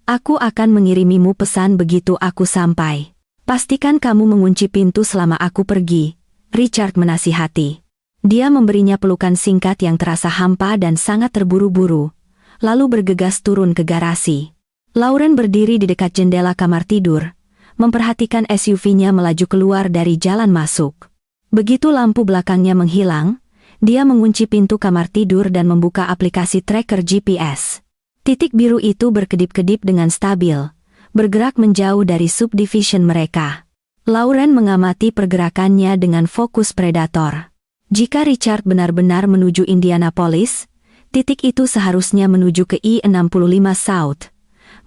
A: Aku akan mengirimimu pesan begitu aku sampai. Pastikan kamu mengunci pintu selama aku pergi, Richard menasihati. Dia memberinya pelukan singkat yang terasa hampa dan sangat terburu-buru, lalu bergegas turun ke garasi. Lauren berdiri di dekat jendela kamar tidur, memperhatikan SUV-nya melaju keluar dari jalan masuk. Begitu lampu belakangnya menghilang, dia mengunci pintu kamar tidur dan membuka aplikasi tracker GPS. Titik biru itu berkedip-kedip dengan stabil, bergerak menjauh dari subdivision mereka. Lauren mengamati pergerakannya dengan fokus predator. Jika Richard benar-benar menuju Indianapolis, titik itu seharusnya menuju ke I-65 South.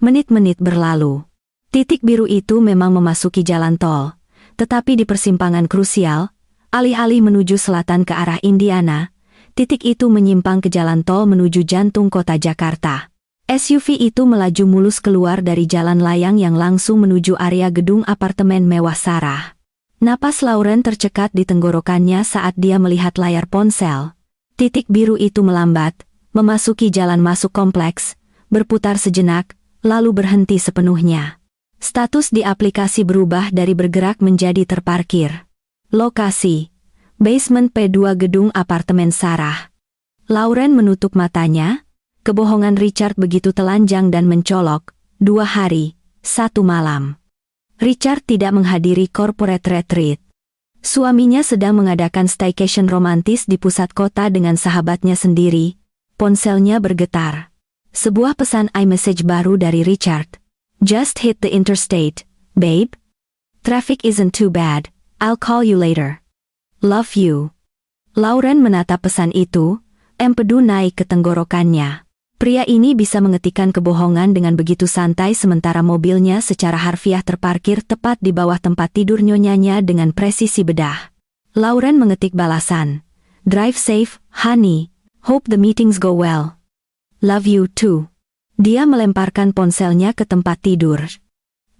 A: Menit-menit berlalu. Titik biru itu memang memasuki jalan tol, tetapi di persimpangan krusial, alih-alih menuju selatan ke arah Indiana, titik itu menyimpang ke jalan tol menuju jantung kota Jakarta. SUV itu melaju mulus keluar dari jalan layang yang langsung menuju area gedung apartemen mewah Sarah. Napas Lauren tercekat di tenggorokannya saat dia melihat layar ponsel. Titik biru itu melambat, memasuki jalan masuk kompleks, berputar sejenak, lalu berhenti sepenuhnya. Status di aplikasi berubah dari bergerak menjadi terparkir. Lokasi: basement P2 gedung apartemen Sarah. Lauren menutup matanya. Kebohongan Richard begitu telanjang dan mencolok. 2 hari, 1 malam. Richard tidak menghadiri corporate retreat. Suaminya sedang mengadakan staycation romantis di pusat kota dengan sahabatnya sendiri. Ponselnya bergetar. Sebuah pesan iMessage baru dari Richard. "Just hit the interstate, babe. Traffic isn't too bad. I'll call you later. Love you." Lauren menatap pesan itu, empedu naik ke tenggorokannya. Pria ini bisa mengetikkan kebohongan dengan begitu santai sementara mobilnya secara harfiah terparkir tepat di bawah tempat tidur nyonyanya dengan presisi bedah. Lauren mengetik balasan. "Drive safe, honey. Hope the meetings go well. Love you too." Dia melemparkan ponselnya ke tempat tidur.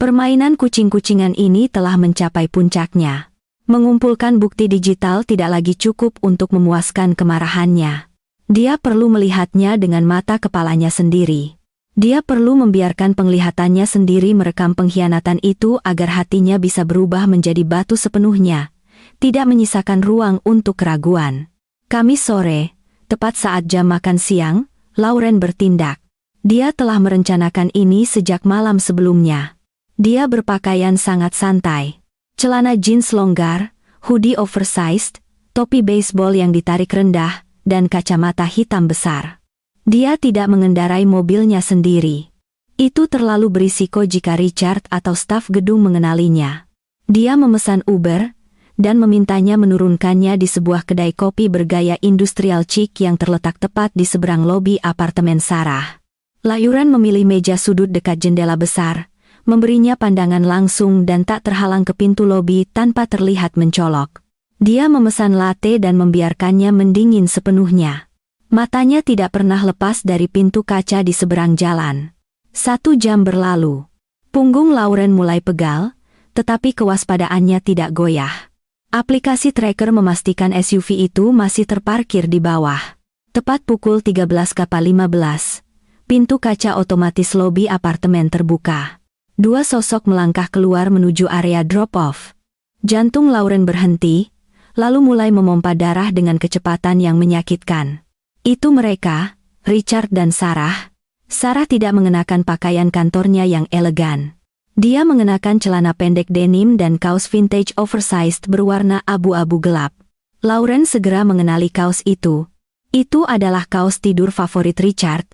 A: Permainan kucing-kucingan ini telah mencapai puncaknya. Mengumpulkan bukti digital tidak lagi cukup untuk memuaskan kemarahannya. Dia perlu melihatnya dengan mata kepalanya sendiri. Dia perlu membiarkan penglihatannya sendiri merekam pengkhianatan itu agar hatinya bisa berubah menjadi batu sepenuhnya, tidak menyisakan ruang untuk keraguan. Kamis sore, tepat saat jam makan siang, Lauren bertindak. Dia telah merencanakan ini sejak malam sebelumnya. Dia berpakaian sangat santai. Celana jeans longgar, hoodie oversized, topi baseball yang ditarik rendah, dan kacamata hitam besar. Dia tidak mengendarai mobilnya sendiri. Itu terlalu berisiko jika Richard atau staf gedung mengenalinya. Dia memesan Uber, dan memintanya menurunkannya di sebuah kedai kopi bergaya industrial chic yang terletak tepat di seberang lobi apartemen Sarah. Lauren memilih meja sudut dekat jendela besar, memberinya pandangan langsung dan tak terhalang ke pintu lobi tanpa terlihat mencolok. Dia memesan latte dan membiarkannya mendingin sepenuhnya. Matanya tidak pernah lepas dari pintu kaca di seberang jalan. 1 jam berlalu. Punggung Lauren mulai pegal, tetapi kewaspadaannya tidak goyah. Aplikasi tracker memastikan SUV itu masih terparkir di bawah. Tepat pukul 13.15, pintu kaca otomatis lobi apartemen terbuka. 2 sosok melangkah keluar menuju area drop-off. Jantung Lauren berhenti, lalu mulai memompa darah dengan kecepatan yang menyakitkan. Itu mereka, Richard dan Sarah. Sarah tidak mengenakan pakaian kantornya yang elegan. Dia mengenakan celana pendek denim dan kaos vintage oversized berwarna abu-abu gelap. Lauren segera mengenali kaos itu. Itu adalah kaos tidur favorit Richard,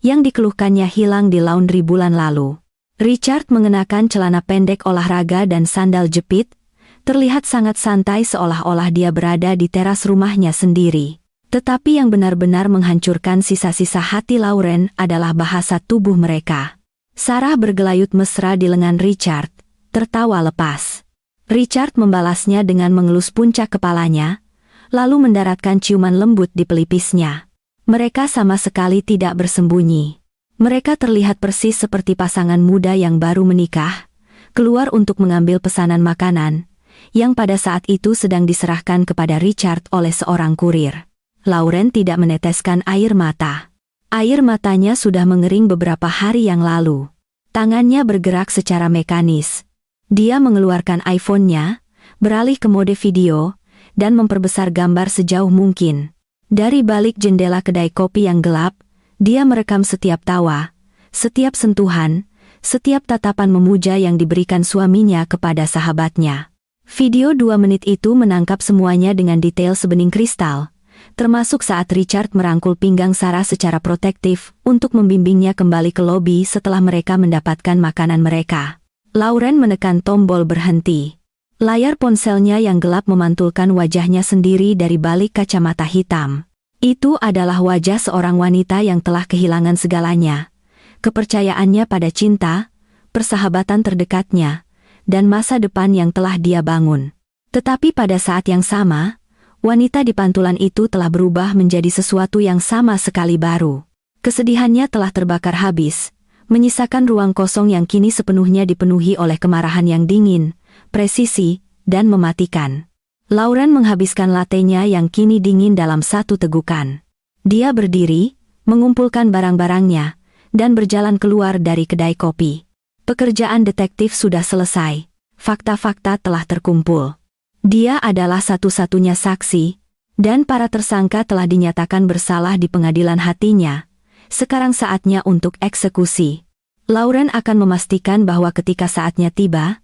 A: yang dikeluhkannya hilang di laundry bulan lalu. Richard mengenakan celana pendek olahraga dan sandal jepit, terlihat sangat santai seolah-olah dia berada di teras rumahnya sendiri. Tetapi yang benar-benar menghancurkan sisa-sisa hati Lauren adalah bahasa tubuh mereka. Sarah bergelayut mesra di lengan Richard, tertawa lepas. Richard membalasnya dengan mengelus puncak kepalanya, lalu mendaratkan ciuman lembut di pelipisnya. Mereka sama sekali tidak bersembunyi. Mereka terlihat persis seperti pasangan muda yang baru menikah, keluar untuk mengambil pesanan makanan, yang pada saat itu sedang diserahkan kepada Richard oleh seorang kurir. Lauren tidak meneteskan air mata. Air matanya sudah mengering beberapa hari yang lalu. Tangannya bergerak secara mekanis. Dia mengeluarkan iPhone-nya, beralih ke mode video, dan memperbesar gambar sejauh mungkin. Dari balik jendela kedai kopi yang gelap, dia merekam setiap tawa, setiap sentuhan, setiap tatapan memuja yang diberikan suaminya kepada sahabatnya. Video 2 menit itu menangkap semuanya dengan detail sebening kristal, termasuk saat Richard merangkul pinggang Sarah secara protektif untuk membimbingnya kembali ke lobi setelah mereka mendapatkan makanan mereka. Lauren menekan tombol berhenti. Layar ponselnya yang gelap memantulkan wajahnya sendiri dari balik kacamata hitam. Itu adalah wajah seorang wanita yang telah kehilangan segalanya. Kepercayaannya pada cinta, persahabatan terdekatnya, dan masa depan yang telah dia bangun. Tetapi pada saat yang sama, wanita di pantulan itu telah berubah menjadi sesuatu yang sama sekali baru. Kesedihannya telah terbakar habis, menyisakan ruang kosong yang kini sepenuhnya dipenuhi oleh kemarahan yang dingin, presisi, dan mematikan. Lauren menghabiskan latenya yang kini dingin dalam satu tegukan. Dia berdiri, mengumpulkan barang-barangnya, dan berjalan keluar dari kedai kopi. Pekerjaan detektif sudah selesai. Fakta-fakta telah terkumpul. Dia adalah satu-satunya saksi, dan para tersangka telah dinyatakan bersalah di pengadilan hatinya. Sekarang saatnya untuk eksekusi. Lauren akan memastikan bahwa ketika saatnya tiba,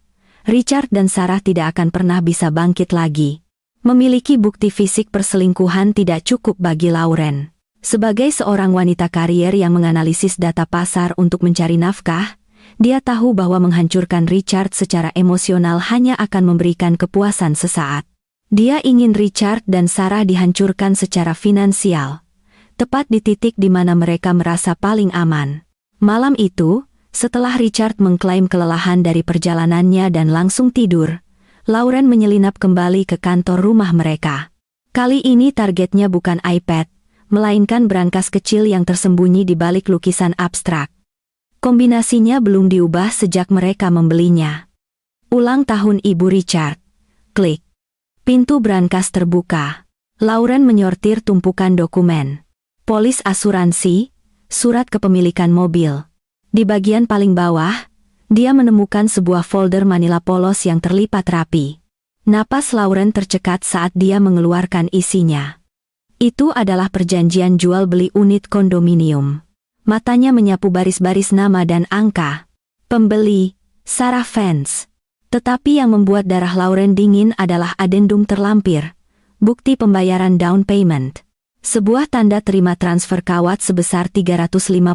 A: Richard dan Sarah tidak akan pernah bisa bangkit lagi. Memiliki bukti fisik perselingkuhan tidak cukup bagi Lauren. Sebagai seorang wanita karier yang menganalisis data pasar untuk mencari nafkah, dia tahu bahwa menghancurkan Richard secara emosional hanya akan memberikan kepuasan sesaat. Dia ingin Richard dan Sarah dihancurkan secara finansial, tepat di titik di mana mereka merasa paling aman. Malam itu, setelah Richard mengklaim kelelahan dari perjalanannya dan langsung tidur, Lauren menyelinap kembali ke kantor rumah mereka. Kali ini targetnya bukan iPad, melainkan brankas kecil yang tersembunyi di balik lukisan abstrak. Kombinasinya belum diubah sejak mereka membelinya. Ulang tahun Ibu Richard. Klik. Pintu brankas terbuka. Lauren menyortir tumpukan dokumen. Polis asuransi, surat kepemilikan mobil. Di bagian paling bawah, dia menemukan sebuah folder manila polos yang terlipat rapi. Napas Lauren tercekat saat dia mengeluarkan isinya. Itu adalah perjanjian jual beli unit kondominium. Matanya menyapu baris-baris nama dan angka. Pembeli, Sarah Vance. Tetapi yang membuat darah Lauren dingin adalah adendum terlampir, bukti pembayaran down payment. Sebuah tanda terima transfer kawat sebesar 350.000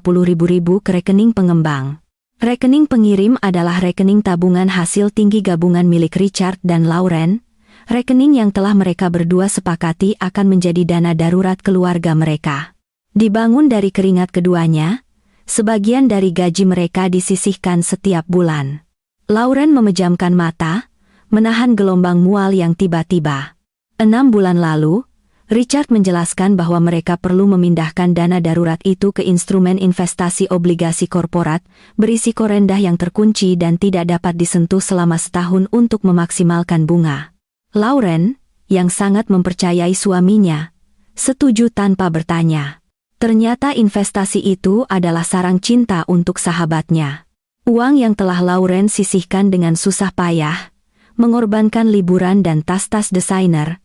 A: ke rekening pengembang. Rekening pengirim adalah rekening tabungan hasil tinggi gabungan milik Richard dan Lauren, rekening yang telah mereka berdua sepakati akan menjadi dana darurat keluarga mereka. Dibangun dari keringat keduanya, sebagian dari gaji mereka disisihkan setiap bulan. Lauren memejamkan mata, menahan gelombang mual yang tiba-tiba. 6 bulan lalu, Richard menjelaskan bahwa mereka perlu memindahkan dana darurat itu ke instrumen investasi obligasi korporat, berisiko rendah yang terkunci dan tidak dapat disentuh selama setahun untuk memaksimalkan bunga. Lauren, yang sangat mempercayai suaminya, setuju tanpa bertanya. Ternyata investasi itu adalah sarang cinta untuk sahabatnya. Uang yang telah Lauren sisihkan dengan susah payah, mengorbankan liburan dan tas-tas desainer,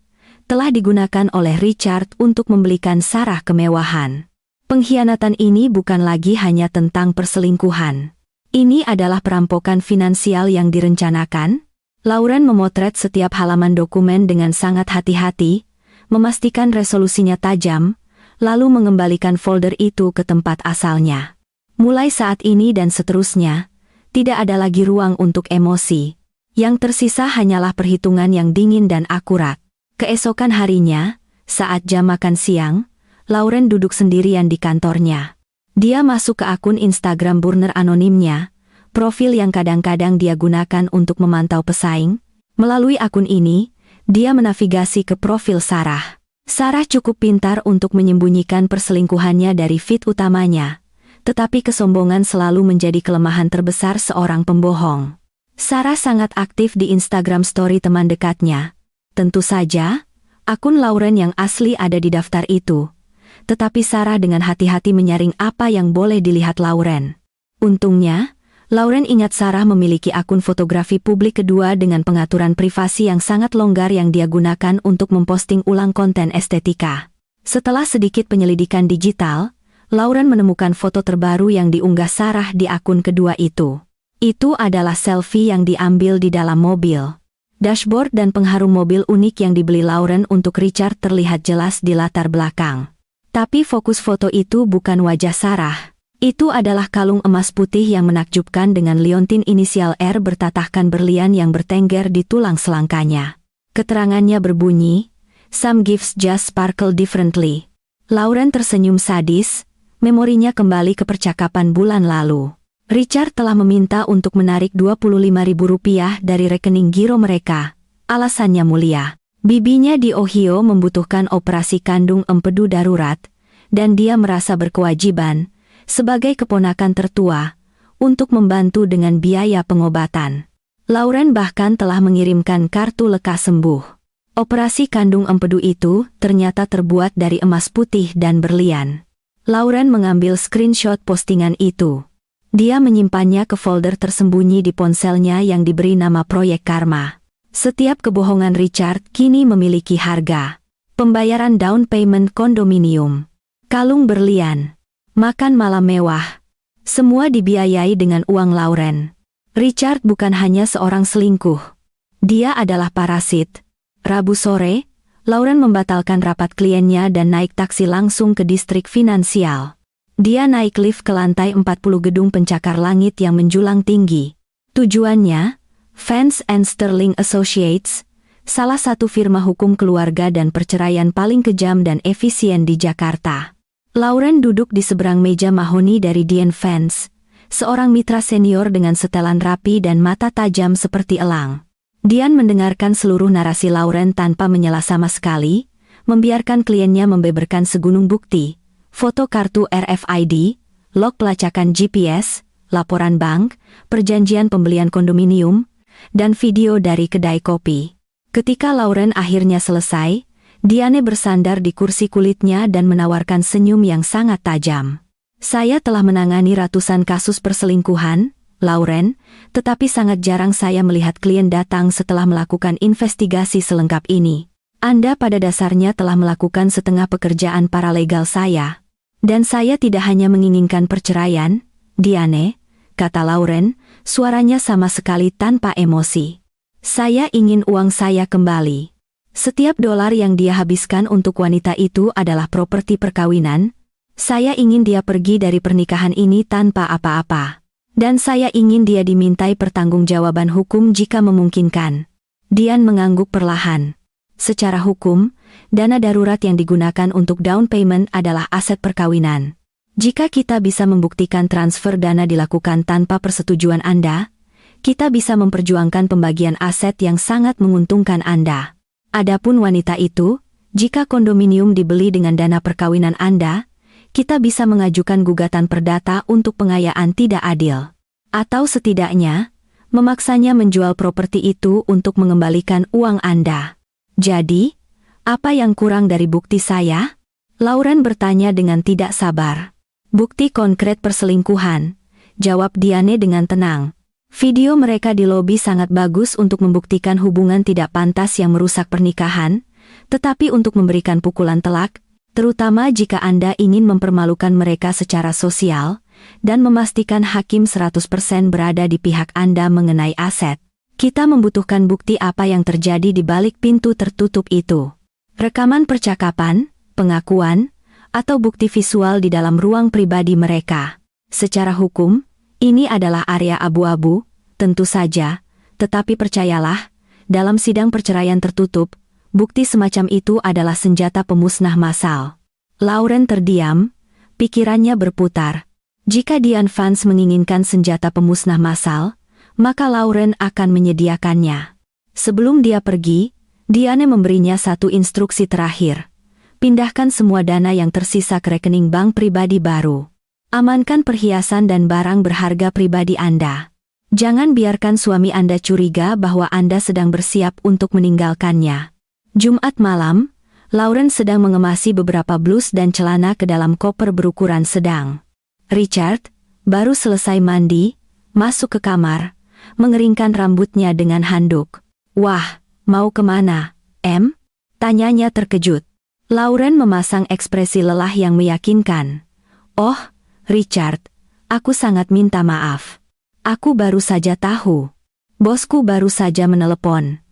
A: telah digunakan oleh Richard untuk membelikan Sarah kemewahan. Pengkhianatan ini bukan lagi hanya tentang perselingkuhan. Ini adalah perampokan finansial yang direncanakan? Lauren memotret setiap halaman dokumen dengan sangat hati-hati, memastikan resolusinya tajam, lalu mengembalikan folder itu ke tempat asalnya. Mulai saat ini dan seterusnya, tidak ada lagi ruang untuk emosi. Yang tersisa hanyalah perhitungan yang dingin dan akurat. Keesokan harinya, saat jam makan siang, Lauren duduk sendirian di kantornya. Dia masuk ke akun Instagram burner anonimnya, profil yang kadang-kadang dia gunakan untuk memantau pesaing. Melalui akun ini, dia menavigasi ke profil Sarah. Sarah cukup pintar untuk menyembunyikan perselingkuhannya dari feed utamanya, tetapi kesombongan selalu menjadi kelemahan terbesar seorang pembohong. Sarah sangat aktif di Instagram story teman dekatnya. Tentu saja, akun Lauren yang asli ada di daftar itu, tetapi Sarah dengan hati-hati menyaring apa yang boleh dilihat Lauren. Untungnya, Lauren ingat Sarah memiliki akun fotografi publik kedua dengan pengaturan privasi yang sangat longgar yang dia gunakan untuk memposting ulang konten estetika. Setelah sedikit penyelidikan digital, Lauren menemukan foto terbaru yang diunggah Sarah di akun kedua itu. Itu adalah selfie yang diambil di dalam mobil. Dashboard dan pengharum mobil unik yang dibeli Lauren untuk Richard terlihat jelas di latar belakang. Tapi fokus foto itu bukan wajah Sarah. Itu adalah kalung emas putih yang menakjubkan dengan liontin inisial R bertatahkan berlian yang bertengger di tulang selangkanya. Keterangannya berbunyi, "Some gifts just sparkle differently." Lauren tersenyum sadis, memorinya kembali ke percakapan bulan lalu. Richard telah meminta untuk menarik Rp25.000 dari rekening giro mereka. Alasannya mulia. Bibinya di Ohio membutuhkan operasi kandung empedu darurat, dan dia merasa berkewajiban sebagai keponakan tertua, untuk membantu dengan biaya pengobatan. Lauren bahkan telah mengirimkan kartu lekas sembuh. Operasi kandung empedu itu ternyata terbuat dari emas putih dan berlian. Lauren mengambil screenshot postingan itu. Dia menyimpannya ke folder tersembunyi di ponselnya yang diberi nama Proyek Karma. Setiap kebohongan Richard kini memiliki harga. Pembayaran down payment kondominium, kalung berlian, makan malam mewah. Semua dibiayai dengan uang Lauren. Richard bukan hanya seorang selingkuh. Dia adalah parasit. Rabu sore, Lauren membatalkan rapat kliennya dan naik taksi langsung ke distrik finansial. Dia naik lift ke lantai 40 gedung pencakar langit yang menjulang tinggi. Tujuannya, Fence and Sterling Associates, salah satu firma hukum keluarga dan perceraian paling kejam dan efisien di Jakarta. Lauren duduk di seberang meja mahoni dari Diane Fence, seorang mitra senior dengan setelan rapi dan mata tajam seperti elang. Diane mendengarkan seluruh narasi Lauren tanpa menyela sama sekali, membiarkan kliennya membeberkan segunung bukti, foto kartu RFID, log pelacakan GPS, laporan bank, perjanjian pembelian kondominium, dan video dari kedai kopi. Ketika Lauren akhirnya selesai, Diane bersandar di kursi kulitnya dan menawarkan senyum yang sangat tajam. "Saya telah menangani ratusan kasus perselingkuhan, Lauren, tetapi sangat jarang saya melihat klien datang setelah melakukan investigasi selengkap ini. Anda pada dasarnya telah melakukan setengah pekerjaan paralegal saya. Dan saya tidak hanya menginginkan perceraian, Diane," kata Lauren, suaranya sama sekali tanpa emosi. "Saya ingin uang saya kembali. Setiap dolar yang dia habiskan untuk wanita itu adalah properti perkawinan. Saya ingin dia pergi dari pernikahan ini tanpa apa-apa. Dan saya ingin dia dimintai pertanggungjawaban hukum jika memungkinkan." Diane mengangguk perlahan. Secara hukum, dana darurat yang digunakan untuk down payment adalah aset perkawinan. Jika kita bisa membuktikan transfer dana dilakukan tanpa persetujuan Anda, kita bisa memperjuangkan pembagian aset yang sangat menguntungkan Anda. Adapun wanita itu, jika kondominium dibeli dengan dana perkawinan Anda, kita bisa mengajukan gugatan perdata untuk pengayaan tidak adil. Atau setidaknya, memaksanya menjual properti itu untuk mengembalikan uang Anda. Jadi, apa yang kurang dari bukti saya? Lauren bertanya dengan tidak sabar. "Bukti konkret perselingkuhan," jawab Diane dengan tenang. "Video mereka di lobi sangat bagus untuk membuktikan hubungan tidak pantas yang merusak pernikahan, tetapi untuk memberikan pukulan telak, terutama jika Anda ingin mempermalukan mereka secara sosial, dan memastikan hakim 100% berada di pihak Anda mengenai aset. Kita membutuhkan bukti apa yang terjadi di balik pintu tertutup itu. Rekaman percakapan, pengakuan, atau bukti visual di dalam ruang pribadi mereka. Secara hukum, ini adalah area abu-abu, tentu saja, tetapi percayalah, dalam sidang perceraian tertutup, bukti semacam itu adalah senjata pemusnah massal. Lauren terdiam, pikirannya berputar. Jika Diane Vance menginginkan senjata pemusnah massal, maka Lauren akan menyediakannya. Sebelum dia pergi, Diane memberinya satu instruksi terakhir. Pindahkan semua dana yang tersisa ke rekening bank pribadi baru. Amankan perhiasan dan barang berharga pribadi Anda. Jangan biarkan suami Anda curiga bahwa Anda sedang bersiap untuk meninggalkannya. Jumat malam, Lauren sedang mengemasi beberapa blus dan celana ke dalam koper berukuran sedang. Richard, baru selesai mandi, masuk ke kamar, mengeringkan rambutnya dengan handuk. "Wah, mau kemana, Em?" tanyanya terkejut. Lauren memasang ekspresi lelah yang meyakinkan. "Oh, Richard, aku sangat minta maaf. Aku baru saja tahu. Bosku baru saja menelepon.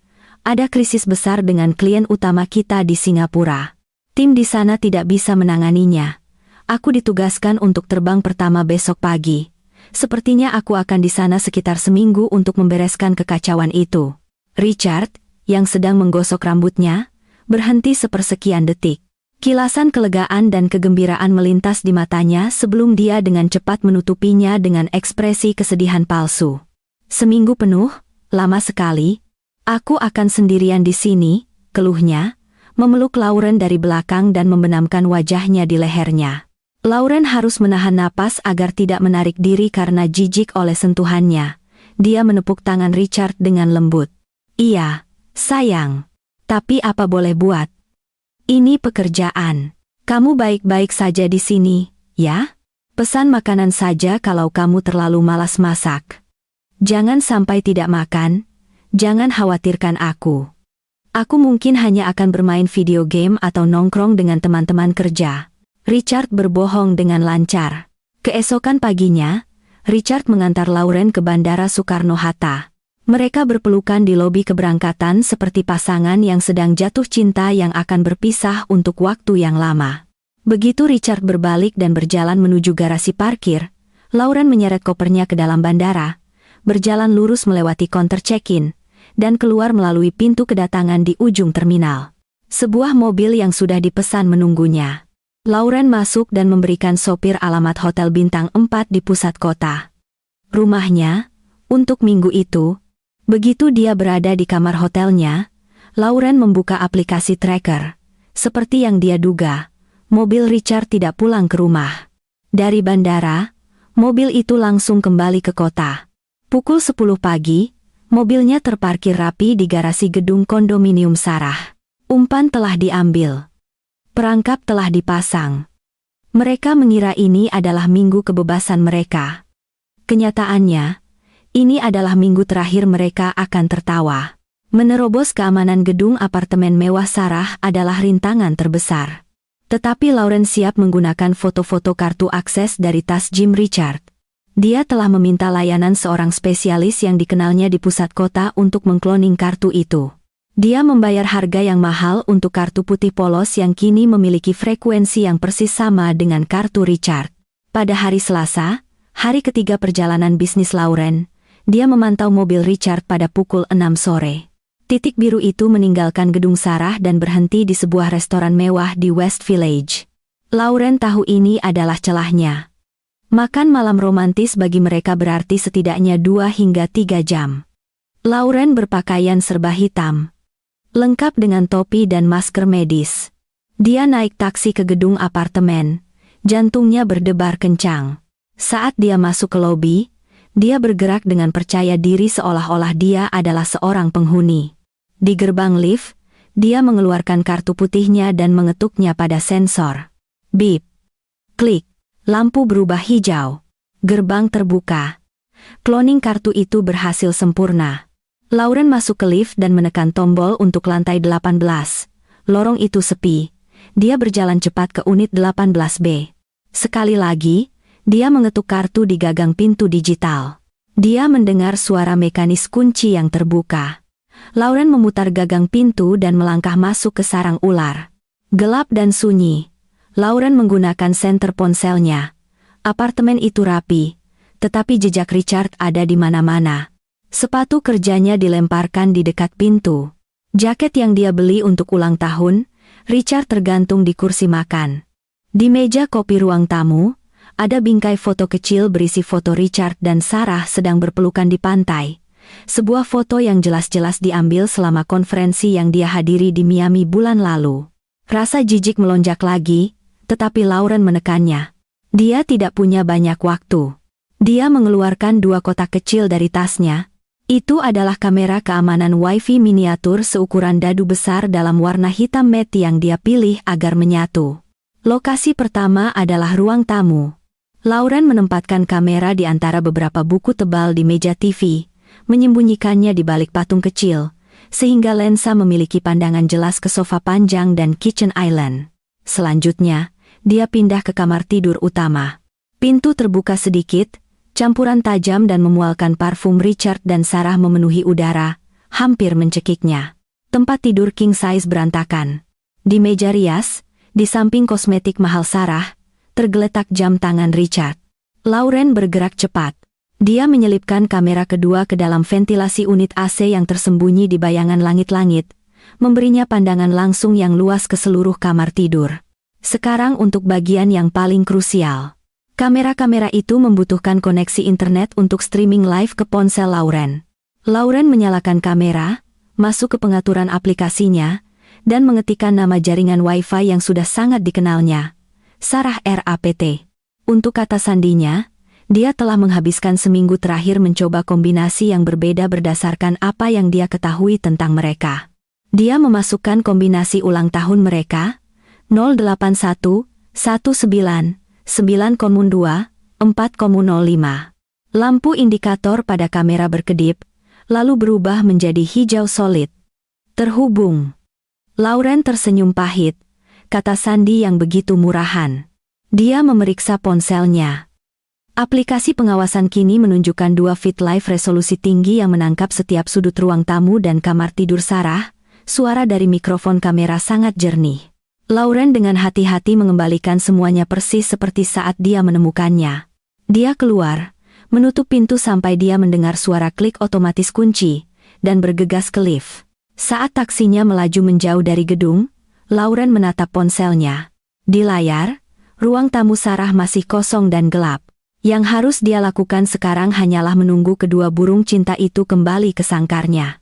A: Ada krisis besar dengan klien utama kita di Singapura. Tim di sana tidak bisa menanganinya. Aku ditugaskan untuk terbang pertama besok pagi. Sepertinya aku akan di sana sekitar seminggu untuk membereskan kekacauan itu." Richard, yang sedang menggosok rambutnya, berhenti sepersekian detik. Kilasan kelegaan dan kegembiraan melintas di matanya sebelum dia dengan cepat menutupinya dengan ekspresi kesedihan palsu. "Seminggu penuh, lama sekali. Aku akan sendirian di sini," keluhnya, memeluk Lauren dari belakang dan membenamkan wajahnya di lehernya. Lauren harus menahan napas agar tidak menarik diri karena jijik oleh sentuhannya. Dia menepuk tangan Richard dengan lembut. "Iya, sayang. Tapi apa boleh buat? Ini pekerjaan. Kamu baik-baik saja di sini, ya? Pesan makanan saja kalau kamu terlalu malas masak. Jangan sampai tidak makan. Jangan khawatirkan aku. Aku mungkin hanya akan bermain video game atau nongkrong dengan teman-teman kerja." Richard berbohong dengan lancar. Keesokan paginya, Richard mengantar Lauren ke Bandara Soekarno-Hatta. Mereka berpelukan di lobi keberangkatan seperti pasangan yang sedang jatuh cinta yang akan berpisah untuk waktu yang lama. Begitu Richard berbalik dan berjalan menuju garasi parkir, Lauren menyeret kopernya ke dalam bandara, berjalan lurus melewati counter check-in, dan keluar melalui pintu kedatangan di ujung terminal. Sebuah mobil yang sudah dipesan menunggunya. Lauren masuk dan memberikan sopir alamat hotel bintang 4 di pusat kota. Rumahnya, untuk minggu itu. Begitu dia berada di kamar hotelnya, Lauren membuka aplikasi tracker. Seperti yang dia duga, mobil Richard tidak pulang ke rumah. Dari bandara, mobil itu langsung kembali ke kota. Pukul 10 pagi, mobilnya terparkir rapi di garasi gedung kondominium Sarah. Umpan telah diambil. Perangkap telah dipasang. Mereka mengira ini adalah minggu kebebasan mereka. Kenyataannya, ini adalah minggu terakhir mereka akan tertawa. Menerobos keamanan gedung apartemen mewah Sarah adalah rintangan terbesar. Tetapi Lauren siap menggunakan foto-foto kartu akses dari tas Jim Richard. Dia telah meminta layanan seorang spesialis yang dikenalnya di pusat kota untuk mengkloning kartu itu. Dia membayar harga yang mahal untuk kartu putih polos yang kini memiliki frekuensi yang persis sama dengan kartu Richard. Pada hari Selasa, hari ketiga perjalanan bisnis Lauren, dia memantau mobil Richard pada pukul 6 sore. Titik biru itu meninggalkan gedung Sarah dan berhenti di sebuah restoran mewah di West Village. Lauren tahu ini adalah celahnya. Makan malam romantis bagi mereka berarti setidaknya 2 hingga 3 jam. Lauren berpakaian serba hitam, lengkap dengan topi dan masker medis. Dia naik taksi ke gedung apartemen, jantungnya berdebar kencang. Saat dia masuk ke lobi, dia bergerak dengan percaya diri seolah-olah dia adalah seorang penghuni. Di gerbang lift, dia mengeluarkan kartu putihnya dan mengetuknya pada sensor. Bip. Klik. Lampu berubah hijau. Gerbang terbuka. Cloning kartu itu berhasil sempurna. Lauren masuk ke lift dan menekan tombol untuk lantai 18. Lorong itu sepi. Dia berjalan cepat ke unit 18B. Sekali lagi, Dia mengetuk kartu di gagang pintu digital. Dia mendengar suara mekanis kunci yang terbuka. Lauren memutar gagang pintu dan melangkah masuk ke sarang ular. Gelap dan sunyi. Lauren menggunakan senter ponselnya. Apartemen itu rapi, tetapi jejak Richard ada di mana-mana. Sepatu kerjanya dilemparkan di dekat pintu. Jaket yang dia beli untuk ulang tahun, Richard tergantung di kursi makan. Di meja kopi ruang tamu, ada bingkai foto kecil berisi foto Richard dan Sarah sedang berpelukan di pantai. Sebuah foto yang jelas-jelas diambil selama konferensi yang dia hadiri di Miami bulan lalu. Rasa jijik melonjak lagi, tetapi Lauren menekannya. Dia tidak punya banyak waktu. Dia mengeluarkan 2 kotak kecil dari tasnya. Itu adalah kamera keamanan Wi-Fi miniatur seukuran dadu besar dalam warna hitam matte yang dia pilih agar menyatu. Lokasi pertama adalah ruang tamu. Lauren menempatkan kamera di antara beberapa buku tebal di meja TV, menyembunyikannya di balik patung kecil, sehingga lensa memiliki pandangan jelas ke sofa panjang dan kitchen island. Selanjutnya, dia pindah ke kamar tidur utama. Pintu terbuka sedikit, campuran tajam dan memualkan parfum Richard dan Sarah memenuhi udara, hampir mencekiknya. Tempat tidur king size berantakan. Di meja rias, di samping kosmetik mahal Sarah, tergeletak jam tangan Richard. Lauren bergerak cepat. Dia menyelipkan kamera kedua ke dalam ventilasi unit AC yang tersembunyi di bayangan langit-langit, memberinya pandangan langsung yang luas ke seluruh kamar tidur. Sekarang untuk bagian yang paling krusial. Kamera-kamera itu membutuhkan koneksi internet untuk streaming live ke ponsel Lauren. Lauren menyalakan kamera, masuk ke pengaturan aplikasinya, dan mengetikkan nama jaringan Wi-Fi yang sudah sangat dikenalnya, Sarah RAPT. Untuk kata sandinya, dia telah menghabiskan seminggu terakhir mencoba kombinasi yang berbeda berdasarkan apa yang dia ketahui tentang mereka. Dia memasukkan kombinasi ulang tahun mereka, 081 19 9,2 4,05. Lampu indikator pada kamera berkedip, lalu berubah menjadi hijau solid. Terhubung. Lauren tersenyum pahit, kata sandi yang begitu murahan. Dia memeriksa ponselnya. Aplikasi pengawasan kini menunjukkan 2 feet live resolusi tinggi yang menangkap setiap sudut ruang tamu dan kamar tidur Sarah. Suara dari mikrofon kamera sangat jernih. Lauren dengan hati-hati mengembalikan semuanya persis seperti saat dia menemukannya. Dia keluar, menutup pintu sampai dia mendengar suara klik otomatis kunci, dan bergegas ke lift. Saat taksinya melaju menjauh dari gedung, Lauren menatap ponselnya. Di layar, ruang tamu Sarah masih kosong dan gelap. Yang harus dia lakukan sekarang hanyalah menunggu kedua burung cinta itu kembali ke sangkarnya.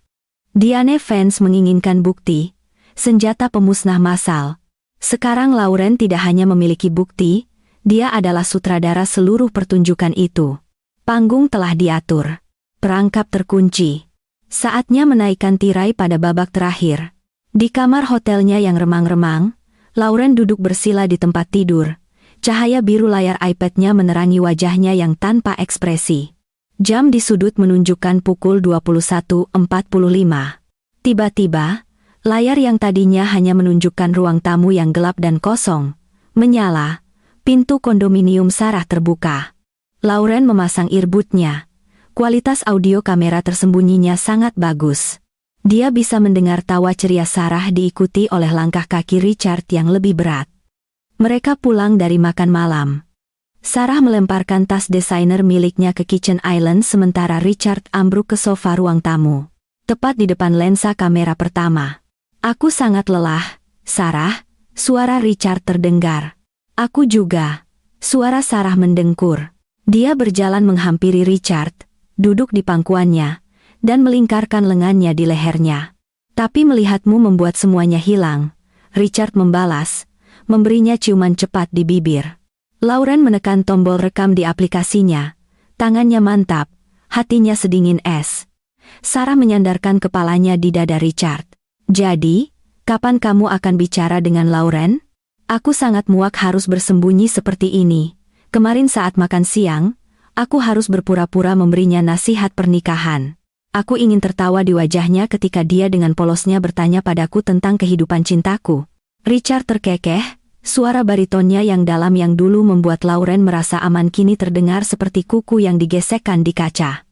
A: Diane Vance menginginkan bukti, senjata pemusnah massal. Sekarang Lauren tidak hanya memiliki bukti, dia adalah sutradara seluruh pertunjukan itu. Panggung telah diatur. Perangkap terkunci. Saatnya menaikkan tirai pada babak terakhir. Di kamar hotelnya yang remang-remang, Lauren duduk bersila di tempat tidur. Cahaya biru layar iPad-nya menerangi wajahnya yang tanpa ekspresi. Jam di sudut menunjukkan pukul 21.45. Tiba-tiba, layar yang tadinya hanya menunjukkan ruang tamu yang gelap dan kosong, menyala. Pintu kondominium Sarah terbuka. Lauren memasang earbud-nya. Kualitas audio kamera tersembunyinya sangat bagus. Dia bisa mendengar tawa ceria Sarah diikuti oleh langkah kaki Richard yang lebih berat. Mereka pulang dari makan malam. Sarah melemparkan tas desainer miliknya ke kitchen island sementara Richard ambruk ke sofa ruang tamu. Tepat di depan lensa kamera pertama. Aku sangat lelah, Sarah, suara Richard terdengar. Aku juga, suara Sarah mendengkur. Dia berjalan menghampiri Richard, duduk di pangkuannya, dan melingkarkan lengannya di lehernya. Tapi melihatmu membuat semuanya hilang, Richard membalas, memberinya ciuman cepat di bibir. Lauren menekan tombol rekam di aplikasinya, tangannya mantap, hatinya sedingin es. Sarah menyandarkan kepalanya di dada Richard. Jadi, kapan kamu akan bicara dengan Lauren? Aku sangat muak harus bersembunyi seperti ini. Kemarin saat makan siang, aku harus berpura-pura memberinya nasihat pernikahan. Aku ingin tertawa di wajahnya ketika dia dengan polosnya bertanya padaku tentang kehidupan cintaku. Richard terkekeh, Suara baritonnya yang dalam yang dulu membuat Lauren merasa aman kini terdengar seperti kuku yang digesekkan di kaca.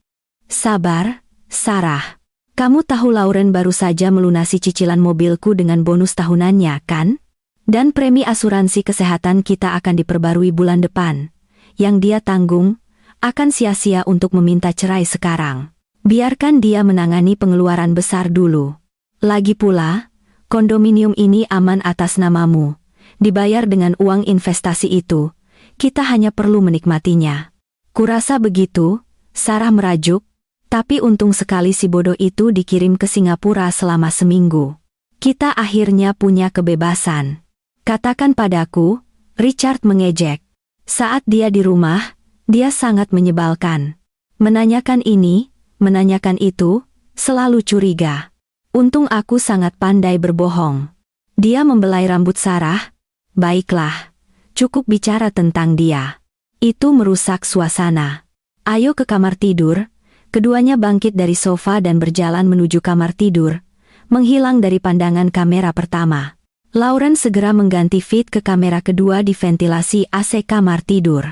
A: Sabar, Sarah. Kamu tahu Lauren baru saja melunasi cicilan mobilku dengan bonus tahunannya, kan? Dan premi asuransi kesehatan kita akan diperbarui bulan depan. Yang dia tanggung, akan sia-sia untuk meminta cerai sekarang. Biarkan dia menangani pengeluaran besar dulu. Lagi pula, kondominium ini aman atas namamu. Dibayar dengan uang investasi itu, kita hanya perlu menikmatinya. Kurasa begitu, Sarah merajuk, tapi untung sekali si bodoh itu dikirim ke Singapura selama seminggu. Kita akhirnya punya kebebasan. Katakan padaku, Richard mengejek. Saat dia di rumah, dia sangat menyebalkan. Menanyakan ini, menanyakan itu, selalu curiga. Untung aku sangat pandai berbohong. Dia membelai rambut Sarah. Baiklah, cukup bicara tentang dia. Itu merusak suasana. Ayo ke kamar tidur. Keduanya bangkit dari sofa dan berjalan menuju kamar tidur, menghilang dari pandangan kamera pertama. Lauren segera mengganti feed ke kamera kedua di ventilasi AC kamar tidur.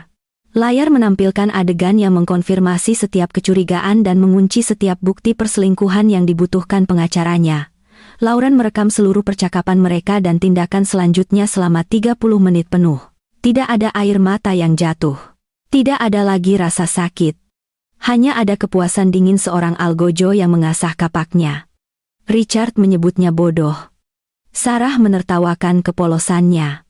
A: Layar menampilkan adegan yang mengkonfirmasi setiap kecurigaan dan mengunci setiap bukti perselingkuhan yang dibutuhkan pengacaranya. Lauren merekam seluruh percakapan mereka dan tindakan selanjutnya selama 30 menit penuh. Tidak ada air mata yang jatuh. Tidak ada lagi rasa sakit. Hanya ada kepuasan dingin seorang algojo yang mengasah kapaknya. Richard menyebutnya bodoh. Sarah menertawakan kepolosannya.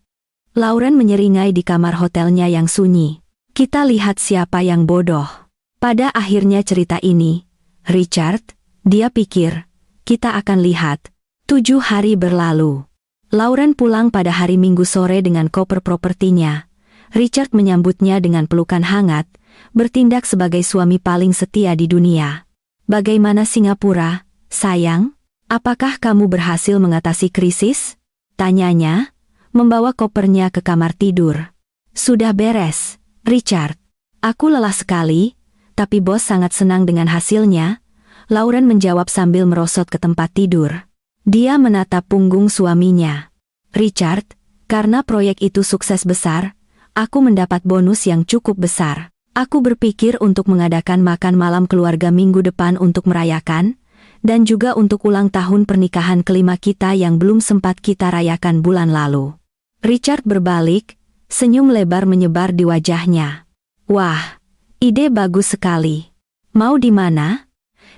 A: Lauren menyeringai di kamar hotelnya yang sunyi. Kita lihat siapa yang bodoh. Pada akhirnya cerita ini, Richard, dia pikir, kita akan lihat. 7 hari berlalu. Lauren pulang pada hari Minggu sore dengan koper propertinya. Richard menyambutnya dengan pelukan hangat, bertindak sebagai suami paling setia di dunia. Bagaimana Singapura, sayang? Apakah kamu berhasil mengatasi krisis? Tanyanya, membawa kopernya ke kamar tidur. Sudah beres, Richard. Aku lelah sekali, tapi bos sangat senang dengan hasilnya. Lauren menjawab sambil merosot ke tempat tidur. Dia menatap punggung suaminya. Richard, karena proyek itu sukses besar, aku mendapat bonus yang cukup besar. Aku berpikir untuk mengadakan makan malam keluarga minggu depan untuk merayakan, dan juga untuk ulang tahun pernikahan kelima kita yang belum sempat kita rayakan bulan lalu. Richard berbalik, senyum lebar menyebar di wajahnya. Wah, ide bagus sekali. Mau di mana?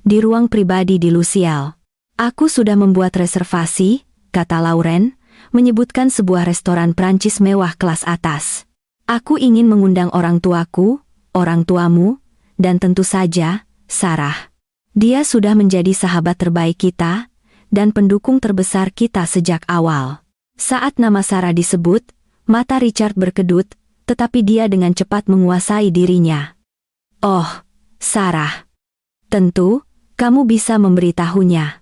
A: Di ruang pribadi di Luciel. Aku sudah membuat reservasi, kata Lauren, menyebutkan sebuah restoran Prancis mewah kelas atas. Aku ingin mengundang orang tuaku, orang tuamu, dan tentu saja, Sarah. Dia sudah menjadi sahabat terbaik kita, dan pendukung terbesar kita sejak awal. Saat nama Sarah disebut, mata Richard berkedut, tetapi dia dengan cepat menguasai dirinya. Oh, Sarah. Tentu, kamu bisa memberitahunya.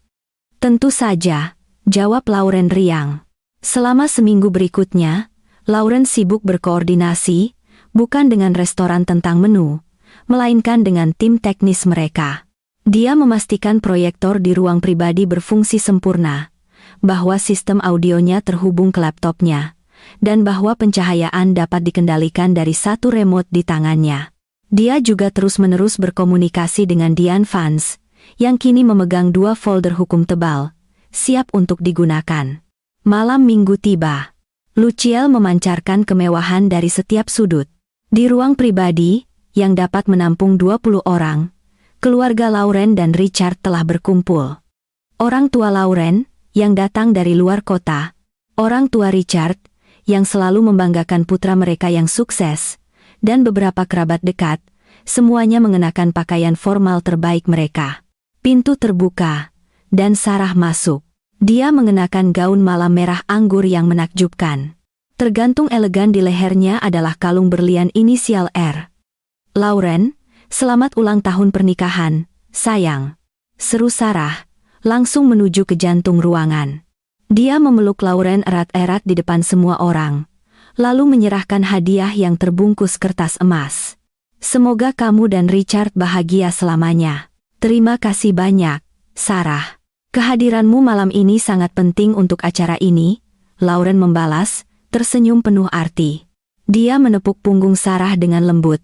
A: Tentu saja, jawab Lauren riang. Selama seminggu berikutnya, Lauren sibuk berkoordinasi, bukan dengan restoran tentang menu, melainkan dengan tim teknis mereka. Dia memastikan proyektor di ruang pribadi berfungsi sempurna, bahwa sistem audionya terhubung ke laptopnya, dan bahwa pencahayaan dapat dikendalikan dari satu remote di tangannya. Dia juga terus-menerus berkomunikasi dengan Diane Vance, yang kini memegang 2 folder hukum tebal, siap untuk digunakan. Malam Minggu tiba. Luciel memancarkan kemewahan dari setiap sudut. Di ruang pribadi, yang dapat menampung 20 orang, keluarga Lauren dan Richard telah berkumpul. Orang tua Lauren, yang datang dari luar kota, orang tua Richard, yang selalu membanggakan putra mereka yang sukses, dan beberapa kerabat dekat, semuanya mengenakan pakaian formal terbaik mereka. Pintu terbuka, dan Sarah masuk. Dia mengenakan gaun malam merah anggur yang menakjubkan. Tergantung elegan di lehernya adalah kalung berlian inisial R. Lauren, selamat ulang tahun pernikahan, sayang. Seru Sarah, langsung menuju ke jantung ruangan. Dia memeluk Lauren erat-erat di depan semua orang, lalu menyerahkan hadiah yang terbungkus kertas emas. Semoga kamu dan Richard bahagia selamanya. Terima kasih banyak, Sarah. Kehadiranmu malam ini sangat penting untuk acara ini, Lauren membalas, tersenyum penuh arti. Dia menepuk punggung Sarah dengan lembut,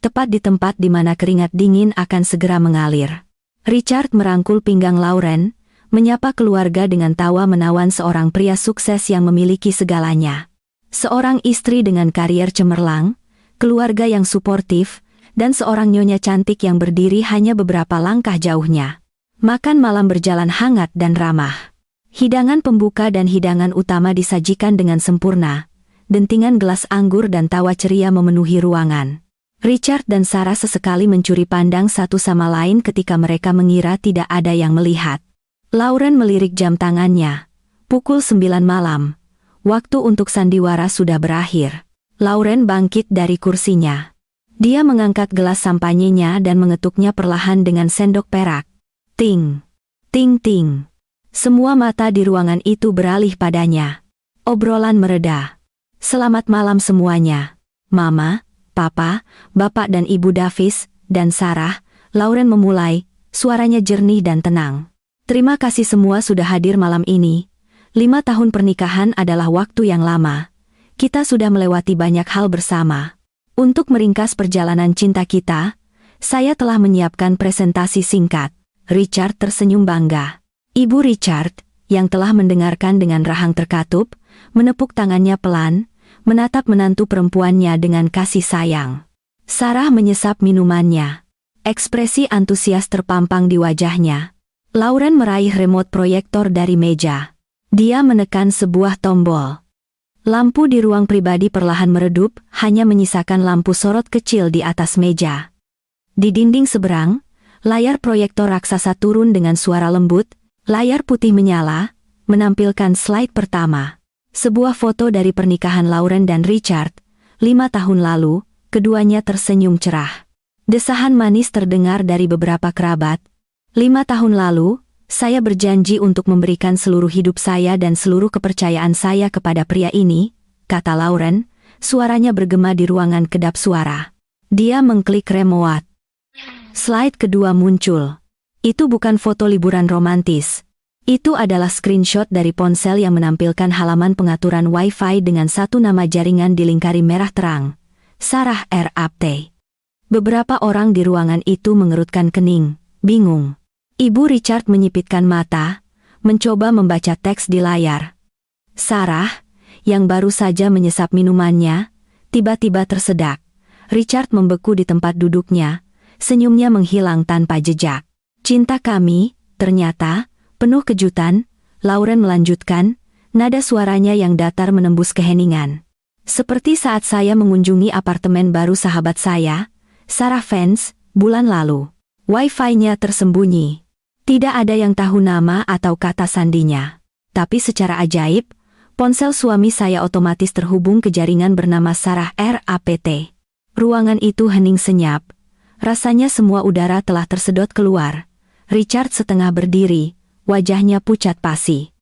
A: tepat di tempat di mana keringat dingin akan segera mengalir. Richard merangkul pinggang Lauren, menyapa keluarga dengan tawa menawan seorang pria sukses yang memiliki segalanya. Seorang istri dengan karier cemerlang, keluarga yang suportif, dan seorang nyonya cantik yang berdiri hanya beberapa langkah jauhnya. Makan malam berjalan hangat dan ramah. Hidangan pembuka dan hidangan utama disajikan dengan sempurna. Dentingan gelas anggur dan tawa ceria memenuhi ruangan. Richard dan Sarah sesekali mencuri pandang satu sama lain ketika mereka mengira tidak ada yang melihat. Lauren melirik jam tangannya. Pukul 9 malam. Waktu untuk sandiwara sudah berakhir. Lauren bangkit dari kursinya. Dia mengangkat gelas sampanyenya dan mengetuknya perlahan dengan sendok perak. Ting, ting ting. Semua mata di ruangan itu beralih padanya. Obrolan mereda. Selamat malam semuanya. Mama, Papa, Bapak dan Ibu Davis, dan Sarah. Lauren memulai, suaranya jernih dan tenang. Terima kasih semua sudah hadir malam ini. 5 tahun pernikahan adalah waktu yang lama. Kita sudah melewati banyak hal bersama. Untuk meringkas perjalanan cinta kita, saya telah menyiapkan presentasi singkat. Richard tersenyum bangga. Ibu Richard, yang telah mendengarkan dengan rahang terkatup, menepuk tangannya pelan, menatap menantu perempuannya dengan kasih sayang. Sarah menyesap minumannya. Ekspresi antusias terpampang di wajahnya. Lauren meraih remote proyektor dari meja. Dia menekan sebuah tombol. Lampu di ruang pribadi perlahan meredup, hanya menyisakan lampu sorot kecil di atas meja. Di dinding seberang, layar proyektor raksasa turun dengan suara lembut. Layar putih menyala, menampilkan slide pertama. Sebuah foto dari pernikahan Lauren dan Richard. 5 tahun lalu, keduanya tersenyum cerah. Desahan manis terdengar dari beberapa kerabat. 5 tahun lalu, saya berjanji untuk memberikan seluruh hidup saya dan seluruh kepercayaan saya kepada pria ini, kata Lauren, suaranya bergema di ruangan kedap suara. Dia mengklik remote. Slide kedua muncul. Itu bukan foto liburan romantis. Itu adalah screenshot dari ponsel yang menampilkan halaman pengaturan Wi-Fi dengan satu nama jaringan dilingkari merah terang. Sarah R.A.P. Beberapa orang di ruangan itu mengerutkan kening, bingung. Ibu Richard menyipitkan mata, mencoba membaca teks di layar. Sarah, yang baru saja menyesap minumannya, tiba-tiba tersedak. Richard membeku di tempat duduknya, senyumnya menghilang tanpa jejak. Cinta kami, ternyata, penuh kejutan, Lauren melanjutkan, nada suaranya yang datar menembus keheningan. Seperti saat saya mengunjungi apartemen baru sahabat saya, Sarah Vance, bulan lalu. Wi-Fi-nya tersembunyi. Tidak ada yang tahu nama atau kata sandinya. Tapi secara ajaib, ponsel suami saya otomatis terhubung ke jaringan bernama Sarah R.A.P.T. Ruangan itu hening senyap. Rasanya semua udara telah tersedot keluar. Richard setengah berdiri, wajahnya pucat pasi.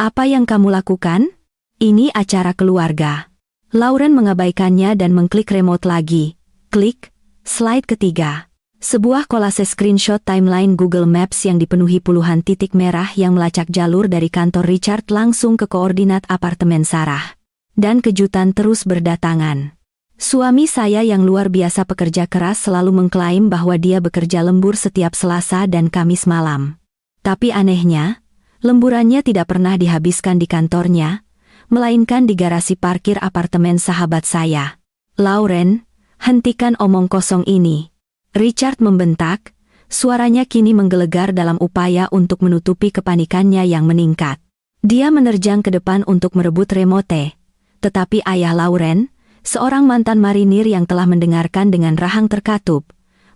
A: Apa yang kamu lakukan? Ini acara keluarga. Lauren mengabaikannya dan mengklik remote lagi. Klik, slide ketiga. Sebuah kolase screenshot timeline Google Maps yang dipenuhi puluhan titik merah yang melacak jalur dari kantor Richard langsung ke koordinat apartemen Sarah. Dan kejutan terus berdatangan. Suami saya yang luar biasa pekerja keras selalu mengklaim bahwa dia bekerja lembur setiap Selasa dan Kamis malam. Tapi anehnya, lemburannya tidak pernah dihabiskan di kantornya, melainkan di garasi parkir apartemen sahabat saya. Lauren, hentikan omong kosong ini. Richard membentak, suaranya kini menggelegar dalam upaya untuk menutupi kepanikannya yang meningkat. Dia menerjang ke depan untuk merebut remote, tetapi ayah Lauren, seorang mantan marinir yang telah mendengarkan dengan rahang terkatup,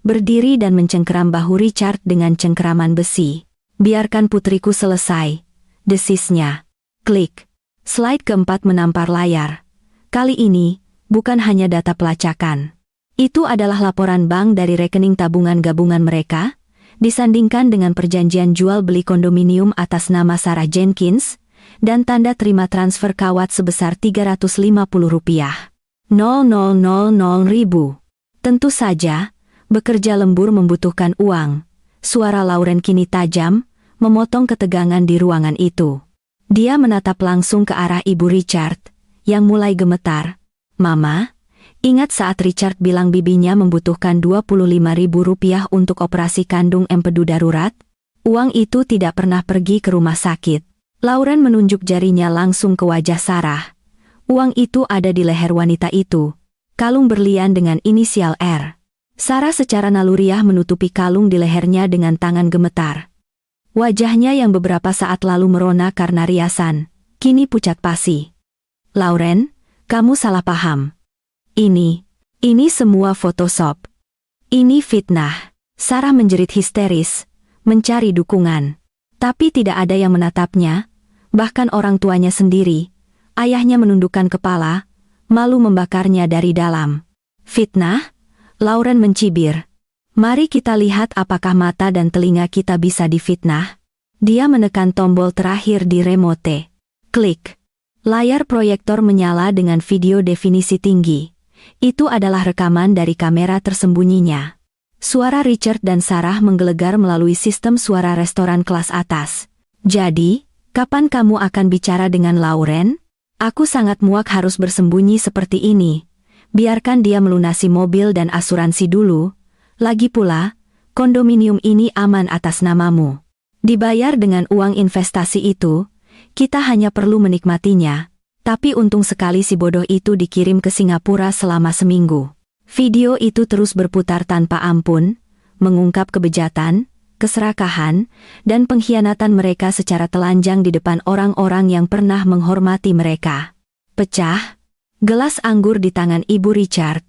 A: berdiri dan mencengkeram bahu Richard dengan cengkeraman besi. Biarkan putriku selesai, desisnya. Klik. Slide keempat menampar layar. Kali ini, bukan hanya data pelacakan. Itu adalah laporan bank dari rekening tabungan gabungan mereka, disandingkan dengan perjanjian jual beli kondominium atas nama Sarah Jenkins, dan tanda terima transfer kawat sebesar Rp350. 00000.000. Tentu saja, bekerja lembur membutuhkan uang. Suara Lauren kini tajam, memotong ketegangan di ruangan itu. Dia menatap langsung ke arah ibu Richard, yang mulai gemetar. Mama, ingat saat Richard bilang bibinya membutuhkan 25.000 rupiah untuk operasi kandung empedu darurat? Uang itu tidak pernah pergi ke rumah sakit. Lauren menunjuk jarinya langsung ke wajah Sarah. Uang itu ada di leher wanita itu. Kalung berlian dengan inisial R. Sarah secara naluriah menutupi kalung di lehernya dengan tangan gemetar. Wajahnya yang beberapa saat lalu merona karena riasan, kini pucat pasi. Lauren, kamu salah paham. Ini semua Photoshop. Ini fitnah. Sarah menjerit histeris, mencari dukungan. Tapi tidak ada yang menatapnya, bahkan orang tuanya sendiri. Ayahnya menundukkan kepala, malu membakarnya dari dalam. Fitnah? Lauren mencibir. Mari kita lihat apakah mata dan telinga kita bisa difitnah. Dia menekan tombol terakhir di remote. Klik. Layar proyektor menyala dengan video definisi tinggi. Itu adalah rekaman dari kamera tersembunyinya. Suara Richard dan Sarah menggelegar melalui sistem suara restoran kelas atas. Jadi, kapan kamu akan bicara dengan Lauren? Aku sangat muak harus bersembunyi seperti ini. Biarkan dia melunasi mobil dan asuransi dulu. Lagi pula, kondominium ini aman atas namamu. Dibayar dengan uang investasi itu, kita hanya perlu menikmatinya. Tapi untung sekali si bodoh itu dikirim ke Singapura selama seminggu. Video itu terus berputar tanpa ampun, mengungkap kebejatan, keserakahan, dan pengkhianatan mereka secara telanjang di depan orang-orang yang pernah menghormati mereka. Pecah. Gelas anggur di tangan ibu Richard,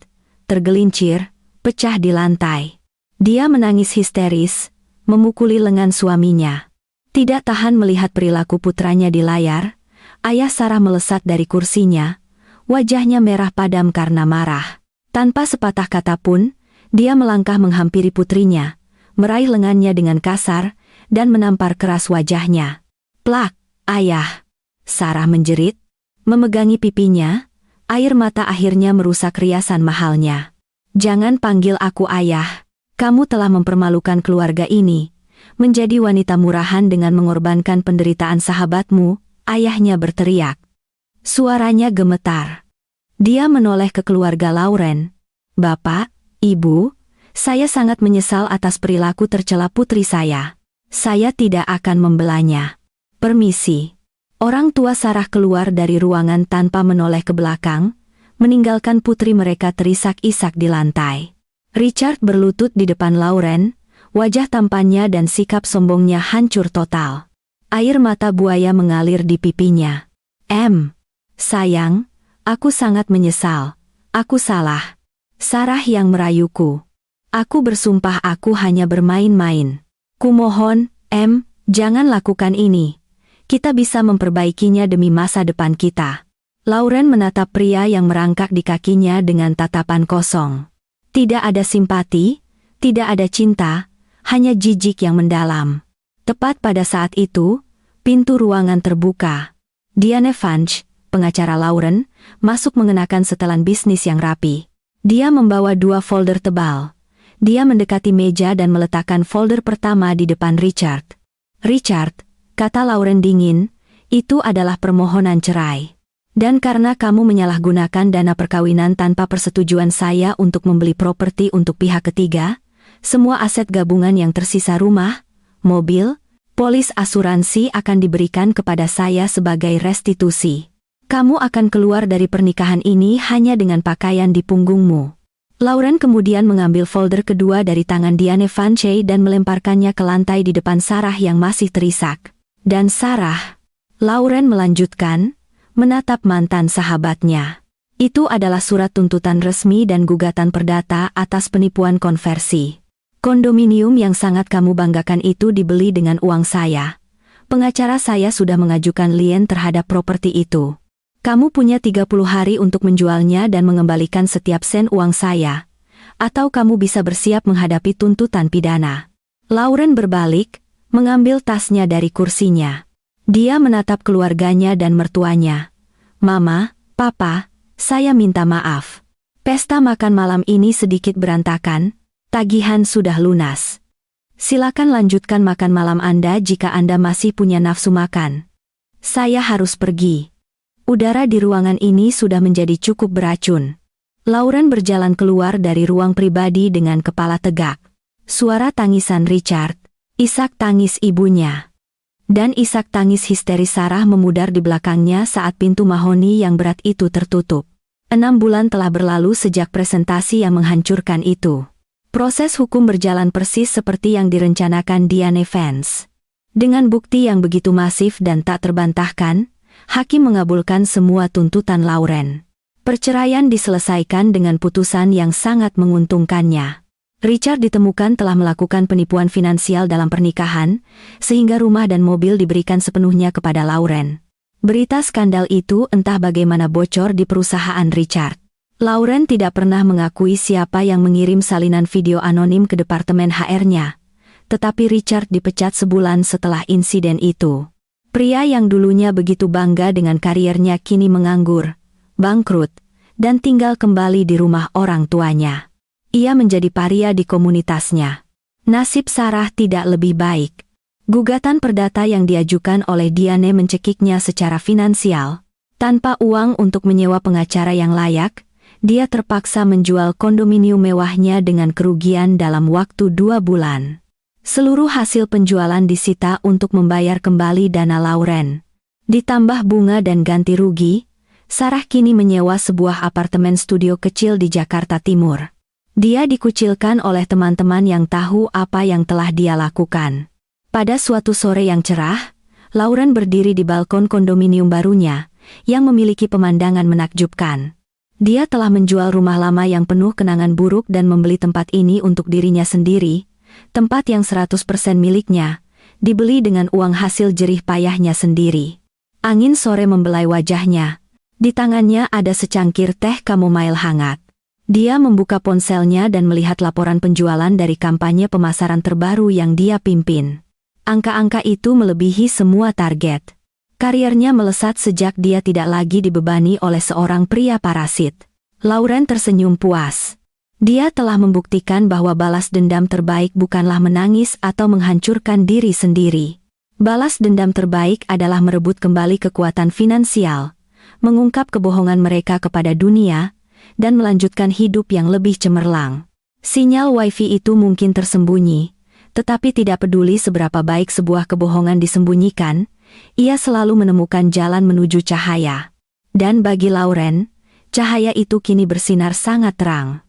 A: tergelincir, pecah di lantai. Dia menangis histeris, memukuli lengan suaminya. Tidak tahan melihat perilaku putranya di layar, ayah Sarah melesat dari kursinya, wajahnya merah padam karena marah. Tanpa sepatah kata pun, dia melangkah menghampiri putrinya, meraih lengannya dengan kasar, dan menampar keras wajahnya. Plak, ayah! Sarah menjerit, memegangi pipinya. Air mata akhirnya merusak riasan mahalnya. Jangan panggil aku ayah. Kamu telah mempermalukan keluarga ini. Menjadi wanita murahan dengan mengorbankan penderitaan sahabatmu, ayahnya berteriak. Suaranya gemetar. Dia menoleh ke keluarga Lauren. Bapak, Ibu, saya sangat menyesal atas perilaku tercela putri saya. Saya tidak akan membelanya. Permisi. Orang tua Sarah keluar dari ruangan tanpa menoleh ke belakang, meninggalkan putri mereka terisak-isak di lantai. Richard berlutut di depan Lauren, wajah tampannya dan sikap sombongnya hancur total. Air mata buaya mengalir di pipinya. Sayang, aku sangat menyesal. Aku salah. Sarah yang merayuku. Aku bersumpah aku hanya bermain-main. Kumohon, jangan lakukan ini. Kita bisa memperbaikinya demi masa depan kita. Lauren menatap pria yang merangkak di kakinya dengan tatapan kosong. Tidak ada simpati, tidak ada cinta, hanya jijik yang mendalam. Tepat pada saat itu, pintu ruangan terbuka. Diane Funch, pengacara Lauren, masuk mengenakan setelan bisnis yang rapi. Dia membawa 2 folder tebal. Dia mendekati meja dan meletakkan folder pertama di depan Richard. Richard, kata Lauren dingin, itu adalah permohonan cerai. Dan karena kamu menyalahgunakan dana perkawinan tanpa persetujuan saya untuk membeli properti untuk pihak ketiga, semua aset gabungan yang tersisa rumah, mobil, polis asuransi akan diberikan kepada saya sebagai restitusi. Kamu akan keluar dari pernikahan ini hanya dengan pakaian di punggungmu. Lauren kemudian mengambil folder kedua dari tangan Diane Funch dan melemparkannya ke lantai di depan Sarah yang masih terisak. Dan Sarah, Lauren melanjutkan, menatap mantan sahabatnya. Itu adalah surat tuntutan resmi dan gugatan perdata atas penipuan konversi. Kondominium yang sangat kamu banggakan itu dibeli dengan uang saya. Pengacara saya sudah mengajukan lien terhadap properti itu. Kamu punya 30 hari untuk menjualnya dan mengembalikan setiap sen uang saya. Atau kamu bisa bersiap menghadapi tuntutan pidana. Lauren berbalik, mengambil tasnya dari kursinya. Dia menatap keluarganya dan mertuanya. Mama, Papa, saya minta maaf. Pesta makan malam ini sedikit berantakan, tagihan sudah lunas. Silakan lanjutkan makan malam Anda jika Anda masih punya nafsu makan. Saya harus pergi. Udara di ruangan ini sudah menjadi cukup beracun. Lauren berjalan keluar dari ruang pribadi dengan kepala tegak. Suara tangisan Richard, isak tangis ibunya, dan isak tangis histeris Sarah memudar di belakangnya saat pintu mahoni yang berat itu tertutup. 6 bulan telah berlalu sejak presentasi yang menghancurkan itu. Proses hukum berjalan persis seperti yang direncanakan Diane Vance. Dengan bukti yang begitu masif dan tak terbantahkan, hakim mengabulkan semua tuntutan Lauren. Perceraian diselesaikan dengan putusan yang sangat menguntungkannya. Richard ditemukan telah melakukan penipuan finansial dalam pernikahan, sehingga rumah dan mobil diberikan sepenuhnya kepada Lauren. Berita skandal itu entah bagaimana bocor di perusahaan Richard. Lauren tidak pernah mengakui siapa yang mengirim salinan video anonim ke departemen HR-nya, tetapi Richard dipecat sebulan setelah insiden itu. Pria yang dulunya begitu bangga dengan kariernya kini menganggur, bangkrut, dan tinggal kembali di rumah orang tuanya. Ia menjadi paria di komunitasnya. Nasib Sarah tidak lebih baik. Gugatan perdata yang diajukan oleh Diane mencekiknya secara finansial. Tanpa uang untuk menyewa pengacara yang layak, dia terpaksa menjual kondominium mewahnya dengan kerugian dalam waktu 2 bulan. Seluruh hasil penjualan disita untuk membayar kembali dana Lauren. Ditambah bunga dan ganti rugi, Sarah kini menyewa sebuah apartemen studio kecil di Jakarta Timur. Dia dikucilkan oleh teman-teman yang tahu apa yang telah dia lakukan. Pada suatu sore yang cerah, Lauren berdiri di balkon kondominium barunya, yang memiliki pemandangan menakjubkan. Dia telah menjual rumah lama yang penuh kenangan buruk dan membeli tempat ini untuk dirinya sendiri, tempat yang 100% miliknya, dibeli dengan uang hasil jerih payahnya sendiri. Angin sore membelai wajahnya. Di tangannya ada secangkir teh chamomile hangat. Dia membuka ponselnya dan melihat laporan penjualan dari kampanye pemasaran terbaru yang dia pimpin. Angka-angka itu melebihi semua target. Kariernya melesat sejak dia tidak lagi dibebani oleh seorang pria parasit. Lauren tersenyum puas. Dia telah membuktikan bahwa balas dendam terbaik bukanlah menangis atau menghancurkan diri sendiri. Balas dendam terbaik adalah merebut kembali kekuatan finansial, mengungkap kebohongan mereka kepada dunia, dan melanjutkan hidup yang lebih cemerlang. Sinyal wifi itu mungkin tersembunyi, tetapi tidak peduli seberapa baik sebuah kebohongan disembunyikan, ia selalu menemukan jalan menuju cahaya. Dan bagi Lauren, cahaya itu kini bersinar sangat terang.